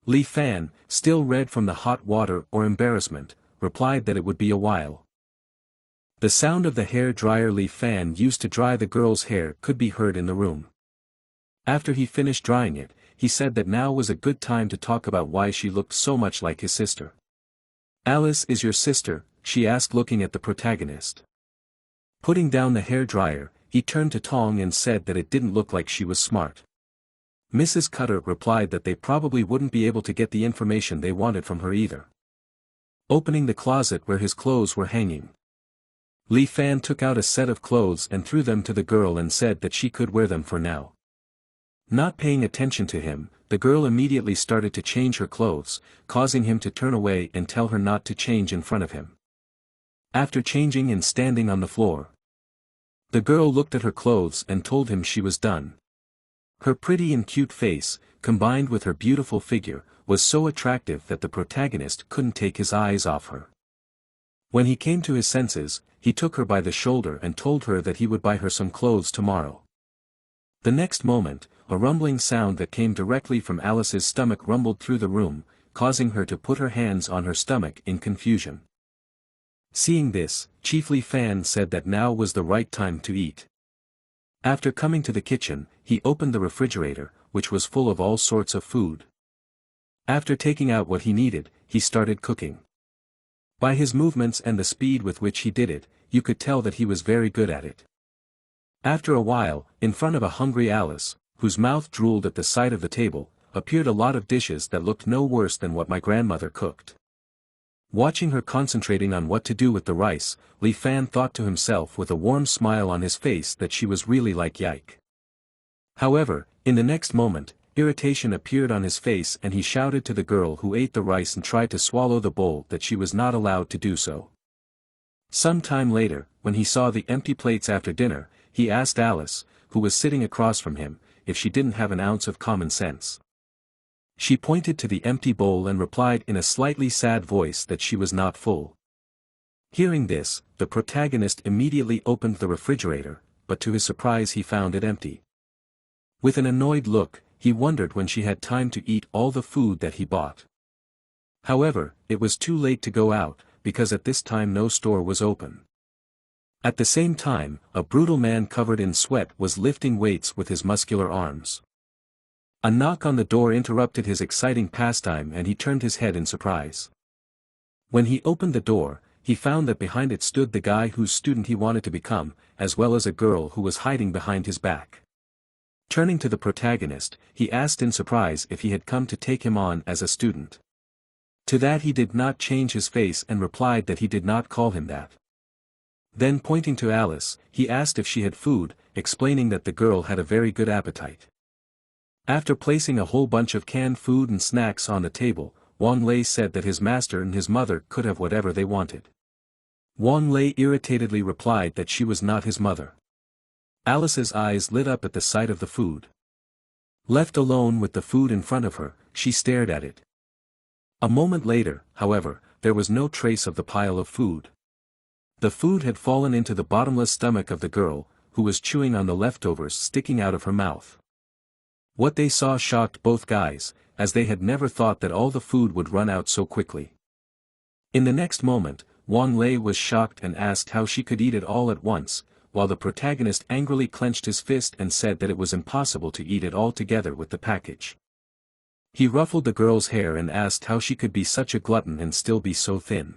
Li Fan, still red from the hot water or embarrassment, replied that it would be a while. The sound of the hair dryer Li Fan used to dry the girl's hair could be heard in the room. After he finished drying it, he said that now was a good time to talk about why she looked so much like his sister. "Alice is your sister?" she asked, looking at the protagonist. Putting down the hair dryer, he turned to Tong and said that it didn't look like she was smart. Mrs. Cutter replied that they probably wouldn't be able to get the information they wanted from her either. Opening the closet where his clothes were hanging, Li Fan took out a set of clothes and threw them to the girl and said that she could wear them for now. Not paying attention to him, the girl immediately started to change her clothes, causing him to turn away and tell her not to change in front of him. After changing and standing on the floor, the girl looked at her clothes and told him she was done. Her pretty and cute face, combined with her beautiful figure, was so attractive that the protagonist couldn't take his eyes off her. When he came to his senses, he took her by the shoulder and told her that he would buy her some clothes tomorrow. The next moment, a rumbling sound that came directly from Alice's stomach rumbled through the room, causing her to put her hands on her stomach in confusion. Seeing this, Chief Li Fan said that now was the right time to eat. After coming to the kitchen, he opened the refrigerator, which was full of all sorts of food. After taking out what he needed, he started cooking. By his movements and the speed with which he did it, you could tell that he was very good at it. After a while, in front of a hungry Alice, whose mouth drooled at the sight of the table, appeared a lot of dishes that looked no worse than what my grandmother cooked. Watching her concentrating on what to do with the rice, Li Fan thought to himself with a warm smile on his face that she was really like Yike. However, in the next moment, irritation appeared on his face and he shouted to the girl who ate the rice and tried to swallow the bowl that she was not allowed to do so. Some time later, when he saw the empty plates after dinner, he asked Alice, who was sitting across from him, if she didn't have an ounce of common sense. She pointed to the empty bowl and replied in a slightly sad voice that she was not full. Hearing this, the protagonist immediately opened the refrigerator, but to his surprise he found it empty. With an annoyed look, he wondered when she had time to eat all the food that he bought. However, it was too late to go out, because at this time no store was open. At the same time, a brutal man covered in sweat was lifting weights with his muscular arms. A knock on the door interrupted his exciting pastime and he turned his head in surprise. When he opened the door, he found that behind it stood the guy whose student he wanted to become, as well as a girl who was hiding behind his back. Turning to the protagonist, he asked in surprise if he had come to take him on as a student. To that he did not change his face and replied that he did not call him that. Then pointing to Alice, he asked if she had food, explaining that the girl had a very good appetite. After placing a whole bunch of canned food and snacks on the table, Wang Lei said that his master and his mother could have whatever they wanted. Wang Lei irritatedly replied that she was not his mother. Alice's eyes lit up at the sight of the food. Left alone with the food in front of her, she stared at it. A moment later, however, there was no trace of the pile of food. The food had fallen into the bottomless stomach of the girl, who was chewing on the leftovers sticking out of her mouth. What they saw shocked both guys, as they had never thought that all the food would run out so quickly. In the next moment, Wang Lei was shocked and asked how she could eat it all at once, while the protagonist angrily clenched his fist and said that it was impossible to eat it all together with the package. He ruffled the girl's hair and asked how she could be such a glutton and still be so thin.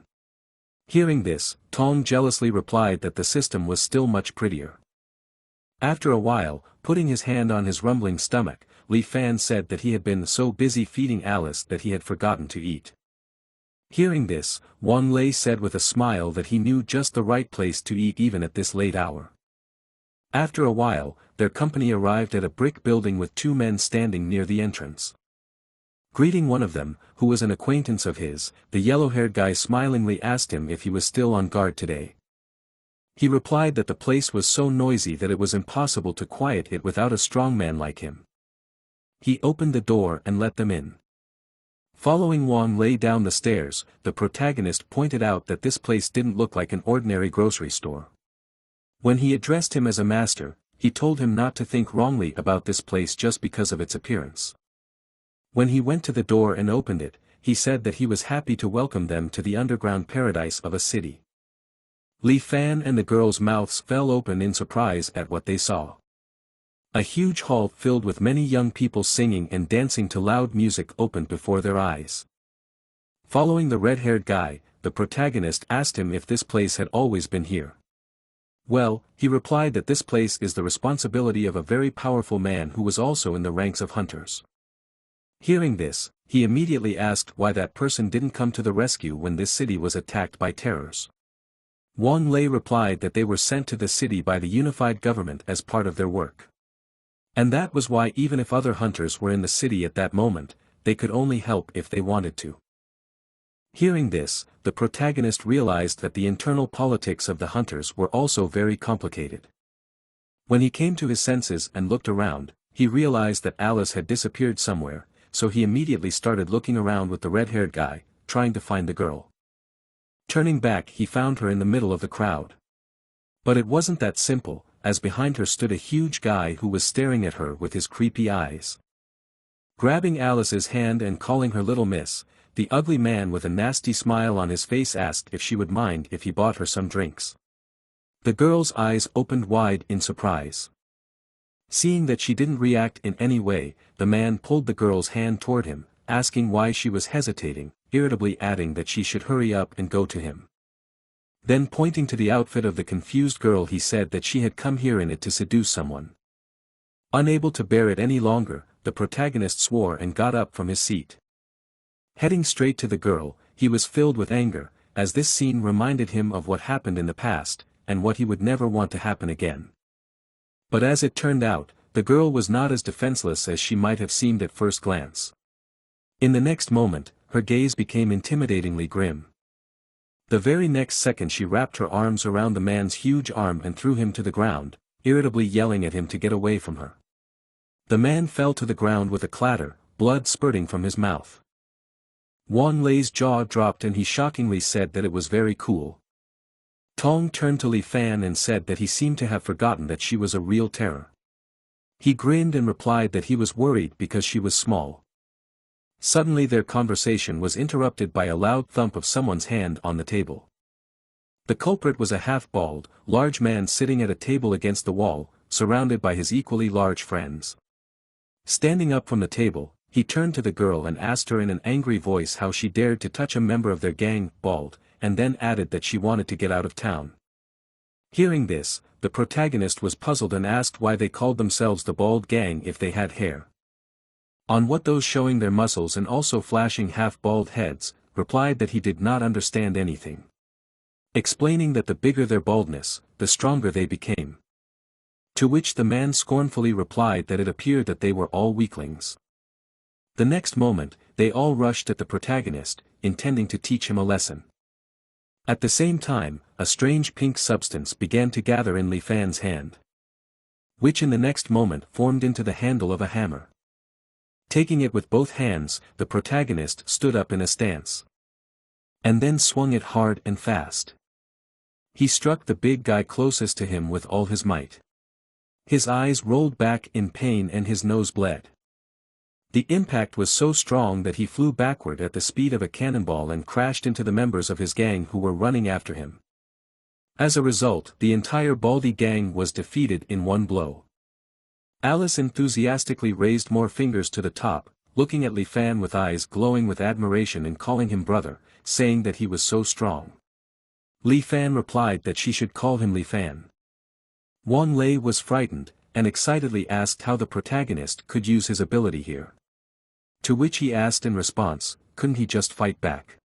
Hearing this, Tong jealously replied that the system was still much prettier. After a while, putting his hand on his rumbling stomach, Li Fan said that he had been so busy feeding Alice that he had forgotten to eat. Hearing this, Wang Lei said with a smile that he knew just the right place to eat even at this late hour. After a while, their company arrived at a brick building with two men standing near the entrance. Greeting one of them, who was an acquaintance of his, the yellow-haired guy smilingly asked him if he was still on guard today. He replied that the place was so noisy that it was impossible to quiet it without a strong man like him. He opened the door and let them in. Following Wang Lei down the stairs, the protagonist pointed out that this place didn't look like an ordinary grocery store. When he addressed him as a master, he told him not to think wrongly about this place just because of its appearance. When he went to the door and opened it, he said that he was happy to welcome them to the underground paradise of a city. Li Fan and the girls' mouths fell open in surprise at what they saw. A huge hall filled with many young people singing and dancing to loud music opened before their eyes. Following the red-haired guy, the protagonist asked him if this place had always been here. Well, he replied that this place is the responsibility of a very powerful man who was also in the ranks of hunters. Hearing this, he immediately asked why that person didn't come to the rescue when this city was attacked by terrors. Wang Lei replied that they were sent to the city by the unified government as part of their work. And that was why even if other hunters were in the city at that moment, they could only help if they wanted to. Hearing this, the protagonist realized that the internal politics of the hunters were also very complicated. When he came to his senses and looked around, he realized that Alice had disappeared somewhere, so he immediately started looking around with the red-haired guy, trying to find the girl. Turning back, he found her in the middle of the crowd. But it wasn't that simple, as behind her stood a huge guy who was staring at her with his creepy eyes. Grabbing Alice's hand and calling her little miss, the ugly man with a nasty smile on his face asked if she would mind if he bought her some drinks. The girl's eyes opened wide in surprise. Seeing that she didn't react in any way, the man pulled the girl's hand toward him, asking why she was hesitating, irritably adding that she should hurry up and go to him. Then pointing to the outfit of the confused girl, he said that she had come here in it to seduce someone. Unable to bear it any longer, the protagonist swore and got up from his seat. Heading straight to the girl, he was filled with anger, as this scene reminded him of what happened in the past, and what he would never want to happen again. But as it turned out, the girl was not as defenseless as she might have seemed at first glance. In the next moment, her gaze became intimidatingly grim. The very next second she wrapped her arms around the man's huge arm and threw him to the ground, irritably yelling at him to get away from her. The man fell to the ground with a clatter, blood spurting from his mouth. Wang Lei's jaw dropped and he shockingly said that it was very cool. Tong turned to Li Fan and said that he seemed to have forgotten that she was a real terror. He grinned and replied that he was worried because she was small. Suddenly their conversation was interrupted by a loud thump of someone's hand on the table. The culprit was a half-bald, large man sitting at a table against the wall, surrounded by his equally large friends. Standing up from the table, he turned to the girl and asked her in an angry voice how she dared to touch a member of their gang, bald, and then added that she wanted to get out of town. Hearing this, the protagonist was puzzled and asked why they called themselves the Bald Gang if they had hair. On what those showing their muscles and also flashing half-bald heads, replied that he did not understand anything. Explaining that the bigger their baldness, the stronger they became. To which the man scornfully replied that it appeared that they were all weaklings. The next moment, they all rushed at the protagonist, intending to teach him a lesson. At the same time, a strange pink substance began to gather in Li Fan's hand, which in the next moment formed into the handle of a hammer. Taking it with both hands, the protagonist stood up in a stance. And then swung it hard and fast. He struck the big guy closest to him with all his might. His eyes rolled back in pain and his nose bled. The impact was so strong that he flew backward at the speed of a cannonball and crashed into the members of his gang who were running after him. As a result, the entire Baldy gang was defeated in one blow. Alice enthusiastically raised more fingers to the top, looking at Li Fan with eyes glowing with admiration and calling him brother, saying that he was so strong. Li Fan replied that she should call him Li Fan. Wang Lei was frightened, and excitedly asked how the protagonist could use his ability here. To which he asked in response, couldn't he just fight back?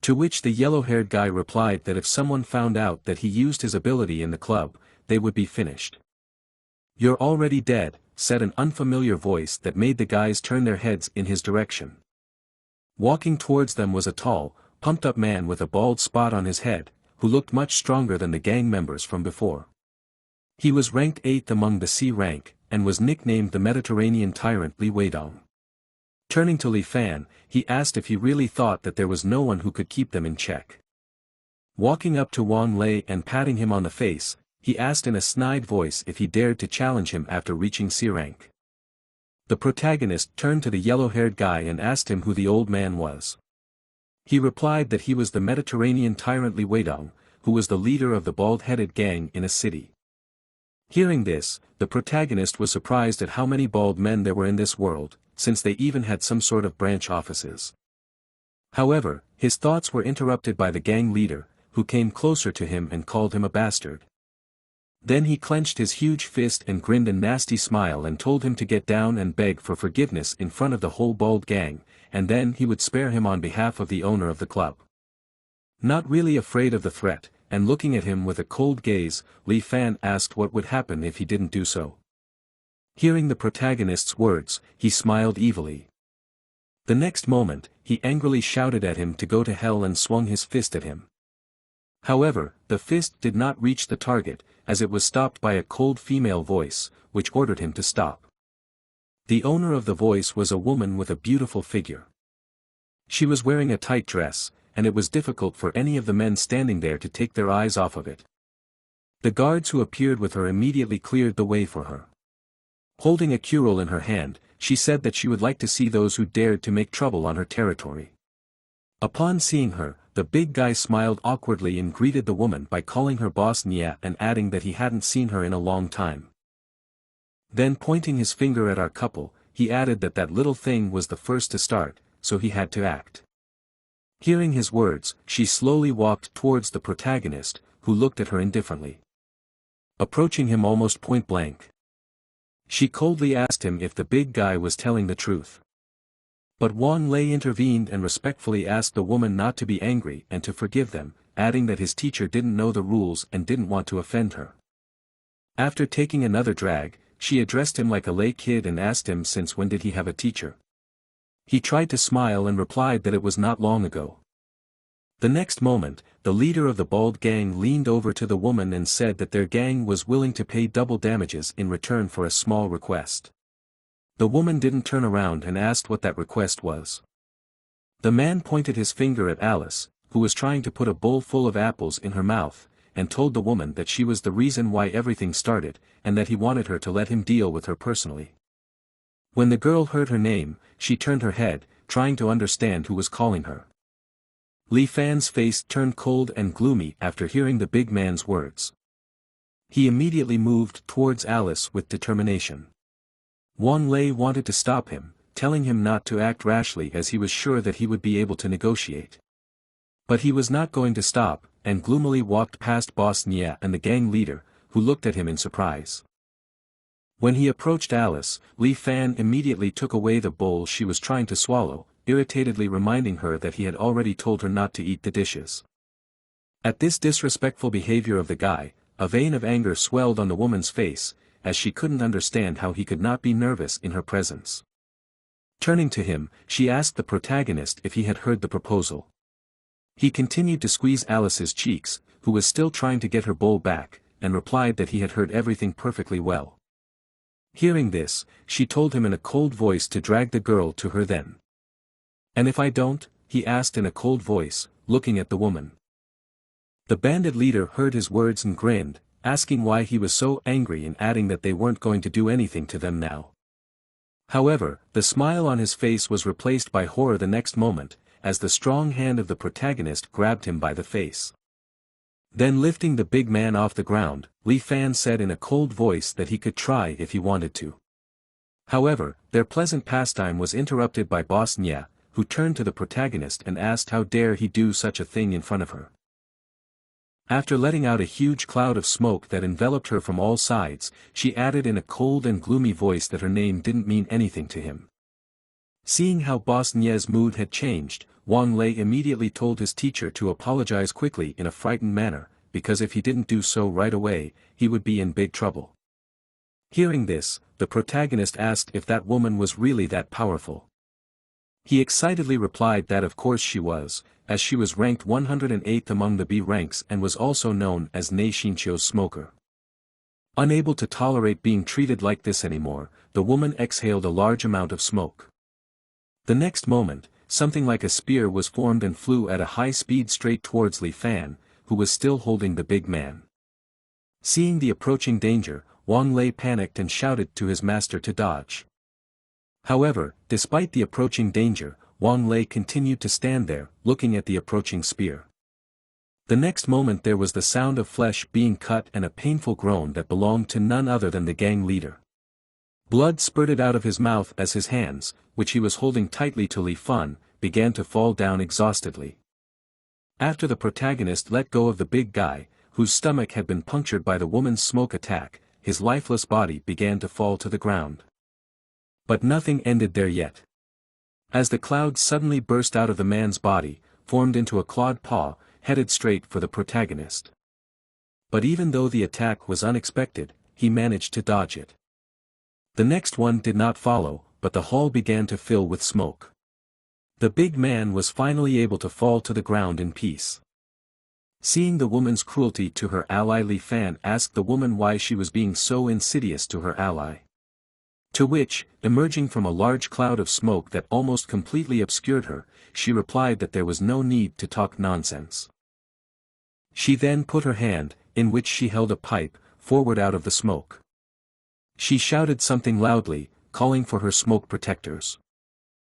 To which the yellow-haired guy replied that if someone found out that he used his ability in the club, they would be finished. "You're already dead," said an unfamiliar voice that made the guys turn their heads in his direction. Walking towards them was a tall, pumped-up man with a bald spot on his head, who looked much stronger than the gang members from before. He was ranked 8th among the C rank, and was nicknamed the Mediterranean tyrant Li Weidong. Turning to Li Fan, he asked if he really thought that there was no one who could keep them in check. Walking up to Wang Lei and patting him on the face, he asked in a snide voice if he dared to challenge him after reaching C rank. The protagonist turned to the yellow-haired guy and asked him who the old man was. He replied that he was the Mediterranean tyrant Li Weidong, who was the leader of the bald-headed gang in a city. Hearing this, the protagonist was surprised at how many bald men there were in this world, since they even had some sort of branch offices. However, his thoughts were interrupted by the gang leader, who came closer to him and called him a bastard. Then he clenched his huge fist and grinned a nasty smile and told him to get down and beg for forgiveness in front of the whole bald gang, and then he would spare him on behalf of the owner of the club. Not really afraid of the threat, and looking at him with a cold gaze, Li Fan asked what would happen if he didn't do so. Hearing the protagonist's words, he smiled evilly. The next moment, he angrily shouted at him to go to hell and swung his fist at him. However, the fist did not reach the target, as it was stopped by a cold female voice, which ordered him to stop. The owner of the voice was a woman with a beautiful figure. She was wearing a tight dress, and it was difficult for any of the men standing there to take their eyes off of it. The guards who appeared with her immediately cleared the way for her. Holding a curel in her hand, she said that she would like to see those who dared to make trouble on her territory. Upon seeing her, the big guy smiled awkwardly and greeted the woman by calling her boss Nya and adding that he hadn't seen her in a long time. Then pointing his finger at our couple, he added that that little thing was the first to start, so he had to act. Hearing his words, she slowly walked towards the protagonist, who looked at her indifferently. Approaching him almost point blank, she coldly asked him if the big guy was telling the truth. But Wang Lei intervened and respectfully asked the woman not to be angry and to forgive them, adding that his teacher didn't know the rules and didn't want to offend her. After taking another drag, she addressed him like a lay kid and asked him since when did he have a teacher. He tried to smile and replied that it was not long ago. The next moment, the leader of the bald gang leaned over to the woman and said that their gang was willing to pay double damages in return for a small request. The woman didn't turn around and asked what that request was. The man pointed his finger at Alice, who was trying to put a bowl full of apples in her mouth, and told the woman that she was the reason why everything started, and that he wanted her to let him deal with her personally. When the girl heard her name, she turned her head, trying to understand who was calling her. Li Fan's face turned cold and gloomy after hearing the big man's words. He immediately moved towards Alice with determination. Wang Lei wanted to stop him, telling him not to act rashly as he was sure that he would be able to negotiate. But he was not going to stop, and gloomily walked past Boss Nya and the gang leader, who looked at him in surprise. When he approached Alice, Li Fan immediately took away the bowl she was trying to swallow, irritatedly reminding her that he had already told her not to eat the dishes. At this disrespectful behavior of the guy, a vein of anger swelled on the woman's face, as she couldn't understand how he could not be nervous in her presence. Turning to him, she asked the protagonist if he had heard the proposal. He continued to squeeze Alice's cheeks, who was still trying to get her bowl back, and replied that he had heard everything perfectly well. Hearing this, she told him in a cold voice to drag the girl to her then. "And if I don't?" he asked in a cold voice, looking at the woman. The bandit leader heard his words and grinned, asking why he was so angry and adding that they weren't going to do anything to them now. However, the smile on his face was replaced by horror the next moment, as the strong hand of the protagonist grabbed him by the face. Then lifting the big man off the ground, Li Fan said in a cold voice that he could try if he wanted to. However, their pleasant pastime was interrupted by Boss Nya, who turned to the protagonist and asked how dare he do such a thing in front of her. After letting out a huge cloud of smoke that enveloped her from all sides, she added in a cold and gloomy voice that her name didn't mean anything to him. Seeing how Boss Nya's mood had changed, Wang Lei immediately told his teacher to apologize quickly in a frightened manner, because if he didn't do so right away, he would be in big trouble. Hearing this, the protagonist asked if that woman was really that powerful. He excitedly replied that of course she was, as she was ranked 108th among the B ranks and was also known as Nei Shinchio's smoker. Unable to tolerate being treated like this anymore, the woman exhaled a large amount of smoke. The next moment, something like a spear was formed and flew at a high speed straight towards Li Fan, who was still holding the big man. Seeing the approaching danger, Wang Lei panicked and shouted to his master to dodge. However, despite the approaching danger, Wang Lei continued to stand there, looking at the approaching spear. The next moment there was the sound of flesh being cut and a painful groan that belonged to none other than the gang leader. Blood spurted out of his mouth as his hands, which he was holding tightly to Li Fun, began to fall down exhaustedly. After the protagonist let go of the big guy, whose stomach had been punctured by the woman's smoke attack, his lifeless body began to fall to the ground. But nothing ended there yet. As the cloud suddenly burst out of the man's body, formed into a clawed paw, headed straight for the protagonist. But even though the attack was unexpected, he managed to dodge it. The next one did not follow, but the hall began to fill with smoke. The big man was finally able to fall to the ground in peace. Seeing the woman's cruelty to her ally, Li Fan asked the woman why she was being so insidious to her ally. To which, emerging from a large cloud of smoke that almost completely obscured her, she replied that there was no need to talk nonsense. She then put her hand, in which she held a pipe, forward out of the smoke. She shouted something loudly, calling for her smoke protectors.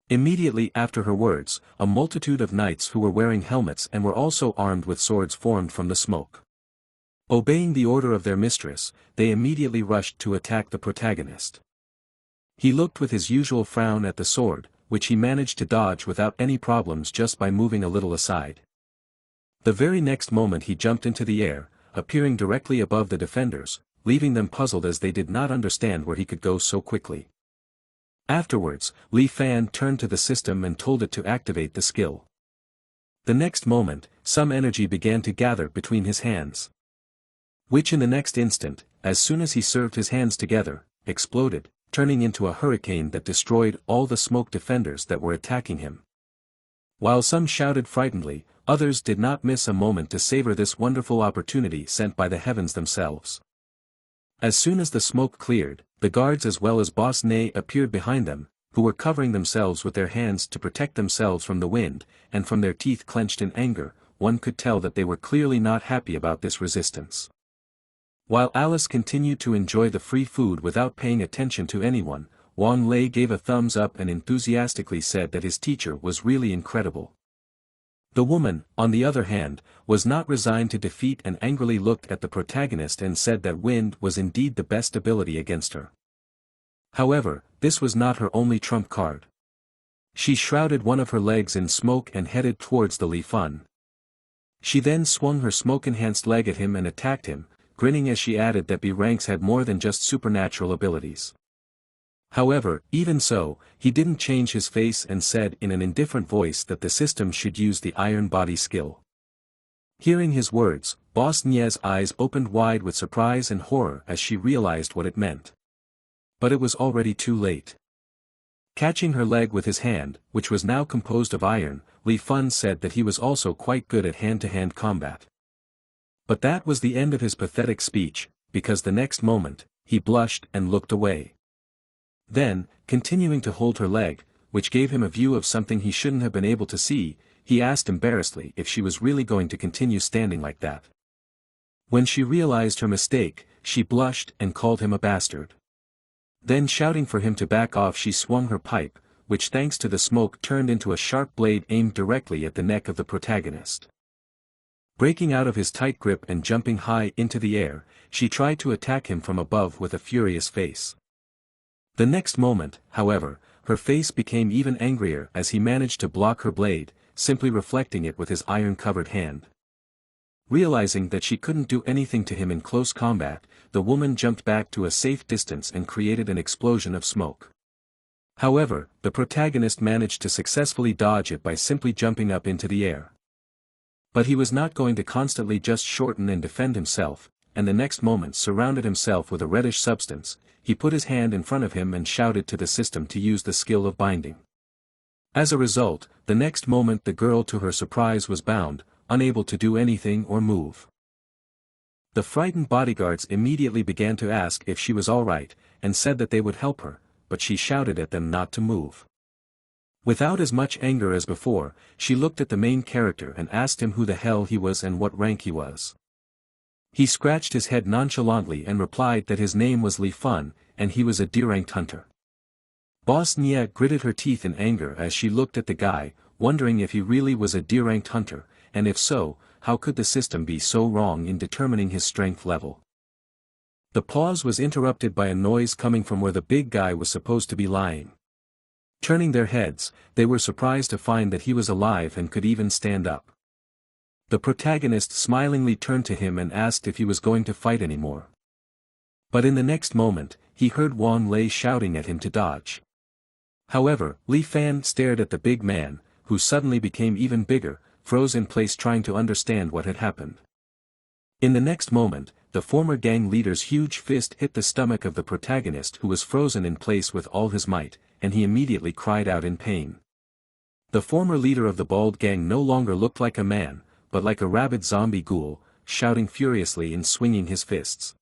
Immediately after her words, a multitude of knights who were wearing helmets and were also armed with swords formed from the smoke. Obeying the order of their mistress, they immediately rushed to attack the protagonist. He looked with his usual frown at the sword, which he managed to dodge without any problems just by moving a little aside. The very next moment he jumped into the air, appearing directly above the defenders, leaving them puzzled as they did not understand where he could go so quickly. Afterwards, Li Fan turned to the system and told it to activate the skill. The next moment, some energy began to gather between his hands, which in the next instant, as soon as he served his hands together, exploded, turning into a hurricane that destroyed all the smoke defenders that were attacking him. While some shouted frightenedly, others did not miss a moment to savor this wonderful opportunity sent by the heavens themselves. As soon as the smoke cleared, the guards as well as Boss Ne appeared behind them, who were covering themselves with their hands to protect themselves from the wind, and from their teeth clenched in anger, one could tell that they were clearly not happy about this resistance. While Alice continued to enjoy the free food without paying attention to anyone, Wang Lei gave a thumbs up and enthusiastically said that his teacher was really incredible. The woman, on the other hand, was not resigned to defeat and angrily looked at the protagonist and said that wind was indeed the best ability against her. However, this was not her only trump card. She shrouded one of her legs in smoke and headed towards the Li Fun. She then swung her smoke-enhanced leg at him and attacked him, grinning as she added that B ranks had more than just supernatural abilities. However, even so, he didn't change his face and said in an indifferent voice that the system should use the iron body skill. Hearing his words, Boss Nie's eyes opened wide with surprise and horror as she realized what it meant. But it was already too late. Catching her leg with his hand, which was now composed of iron, Li Fun said that he was also quite good at hand-to-hand combat. But that was the end of his pathetic speech, because the next moment, he blushed and looked away. Then, continuing to hold her leg, which gave him a view of something he shouldn't have been able to see, he asked embarrassedly if she was really going to continue standing like that. When she realized her mistake, she blushed and called him a bastard. Then shouting for him to back off, she swung her pipe, which thanks to the smoke turned into a sharp blade aimed directly at the neck of the protagonist. Breaking out of his tight grip and jumping high into the air, she tried to attack him from above with a furious face. The next moment, however, her face became even angrier as he managed to block her blade, simply reflecting it with his iron-covered hand. Realizing that she couldn't do anything to him in close combat, the woman jumped back to a safe distance and created an explosion of smoke. However, the protagonist managed to successfully dodge it by simply jumping up into the air. But he was not going to constantly just shorten and defend himself, and the next moment surrounded himself with a reddish substance. He put his hand in front of him and shouted to the system to use the skill of binding. As a result, the next moment the girl to her surprise was bound, unable to do anything or move. The frightened bodyguards immediately began to ask if she was all right, and said that they would help her, but she shouted at them not to move. Without as much anger as before, she looked at the main character and asked him who the hell he was and what rank he was. He scratched his head nonchalantly and replied that his name was Li Fun, and he was a D-ranked hunter. Boss Nia gritted her teeth in anger as she looked at the guy, wondering if he really was a D-ranked hunter, and if so, how could the system be so wrong in determining his strength level? The pause was interrupted by a noise coming from where the big guy was supposed to be lying. Turning their heads, they were surprised to find that he was alive and could even stand up. The protagonist smilingly turned to him and asked if he was going to fight anymore. But in the next moment, he heard Wang Lei shouting at him to dodge. However, Li Fan stared at the big man, who suddenly became even bigger, froze in place trying to understand what had happened. In the next moment, the former gang leader's huge fist hit the stomach of the protagonist who was frozen in place with all his might, and he immediately cried out in pain. The former leader of the bald gang no longer looked like a man, but like a rabid zombie ghoul, shouting furiously and swinging his fists.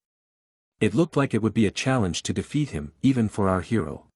It looked like it would be a challenge to defeat him, even for our hero.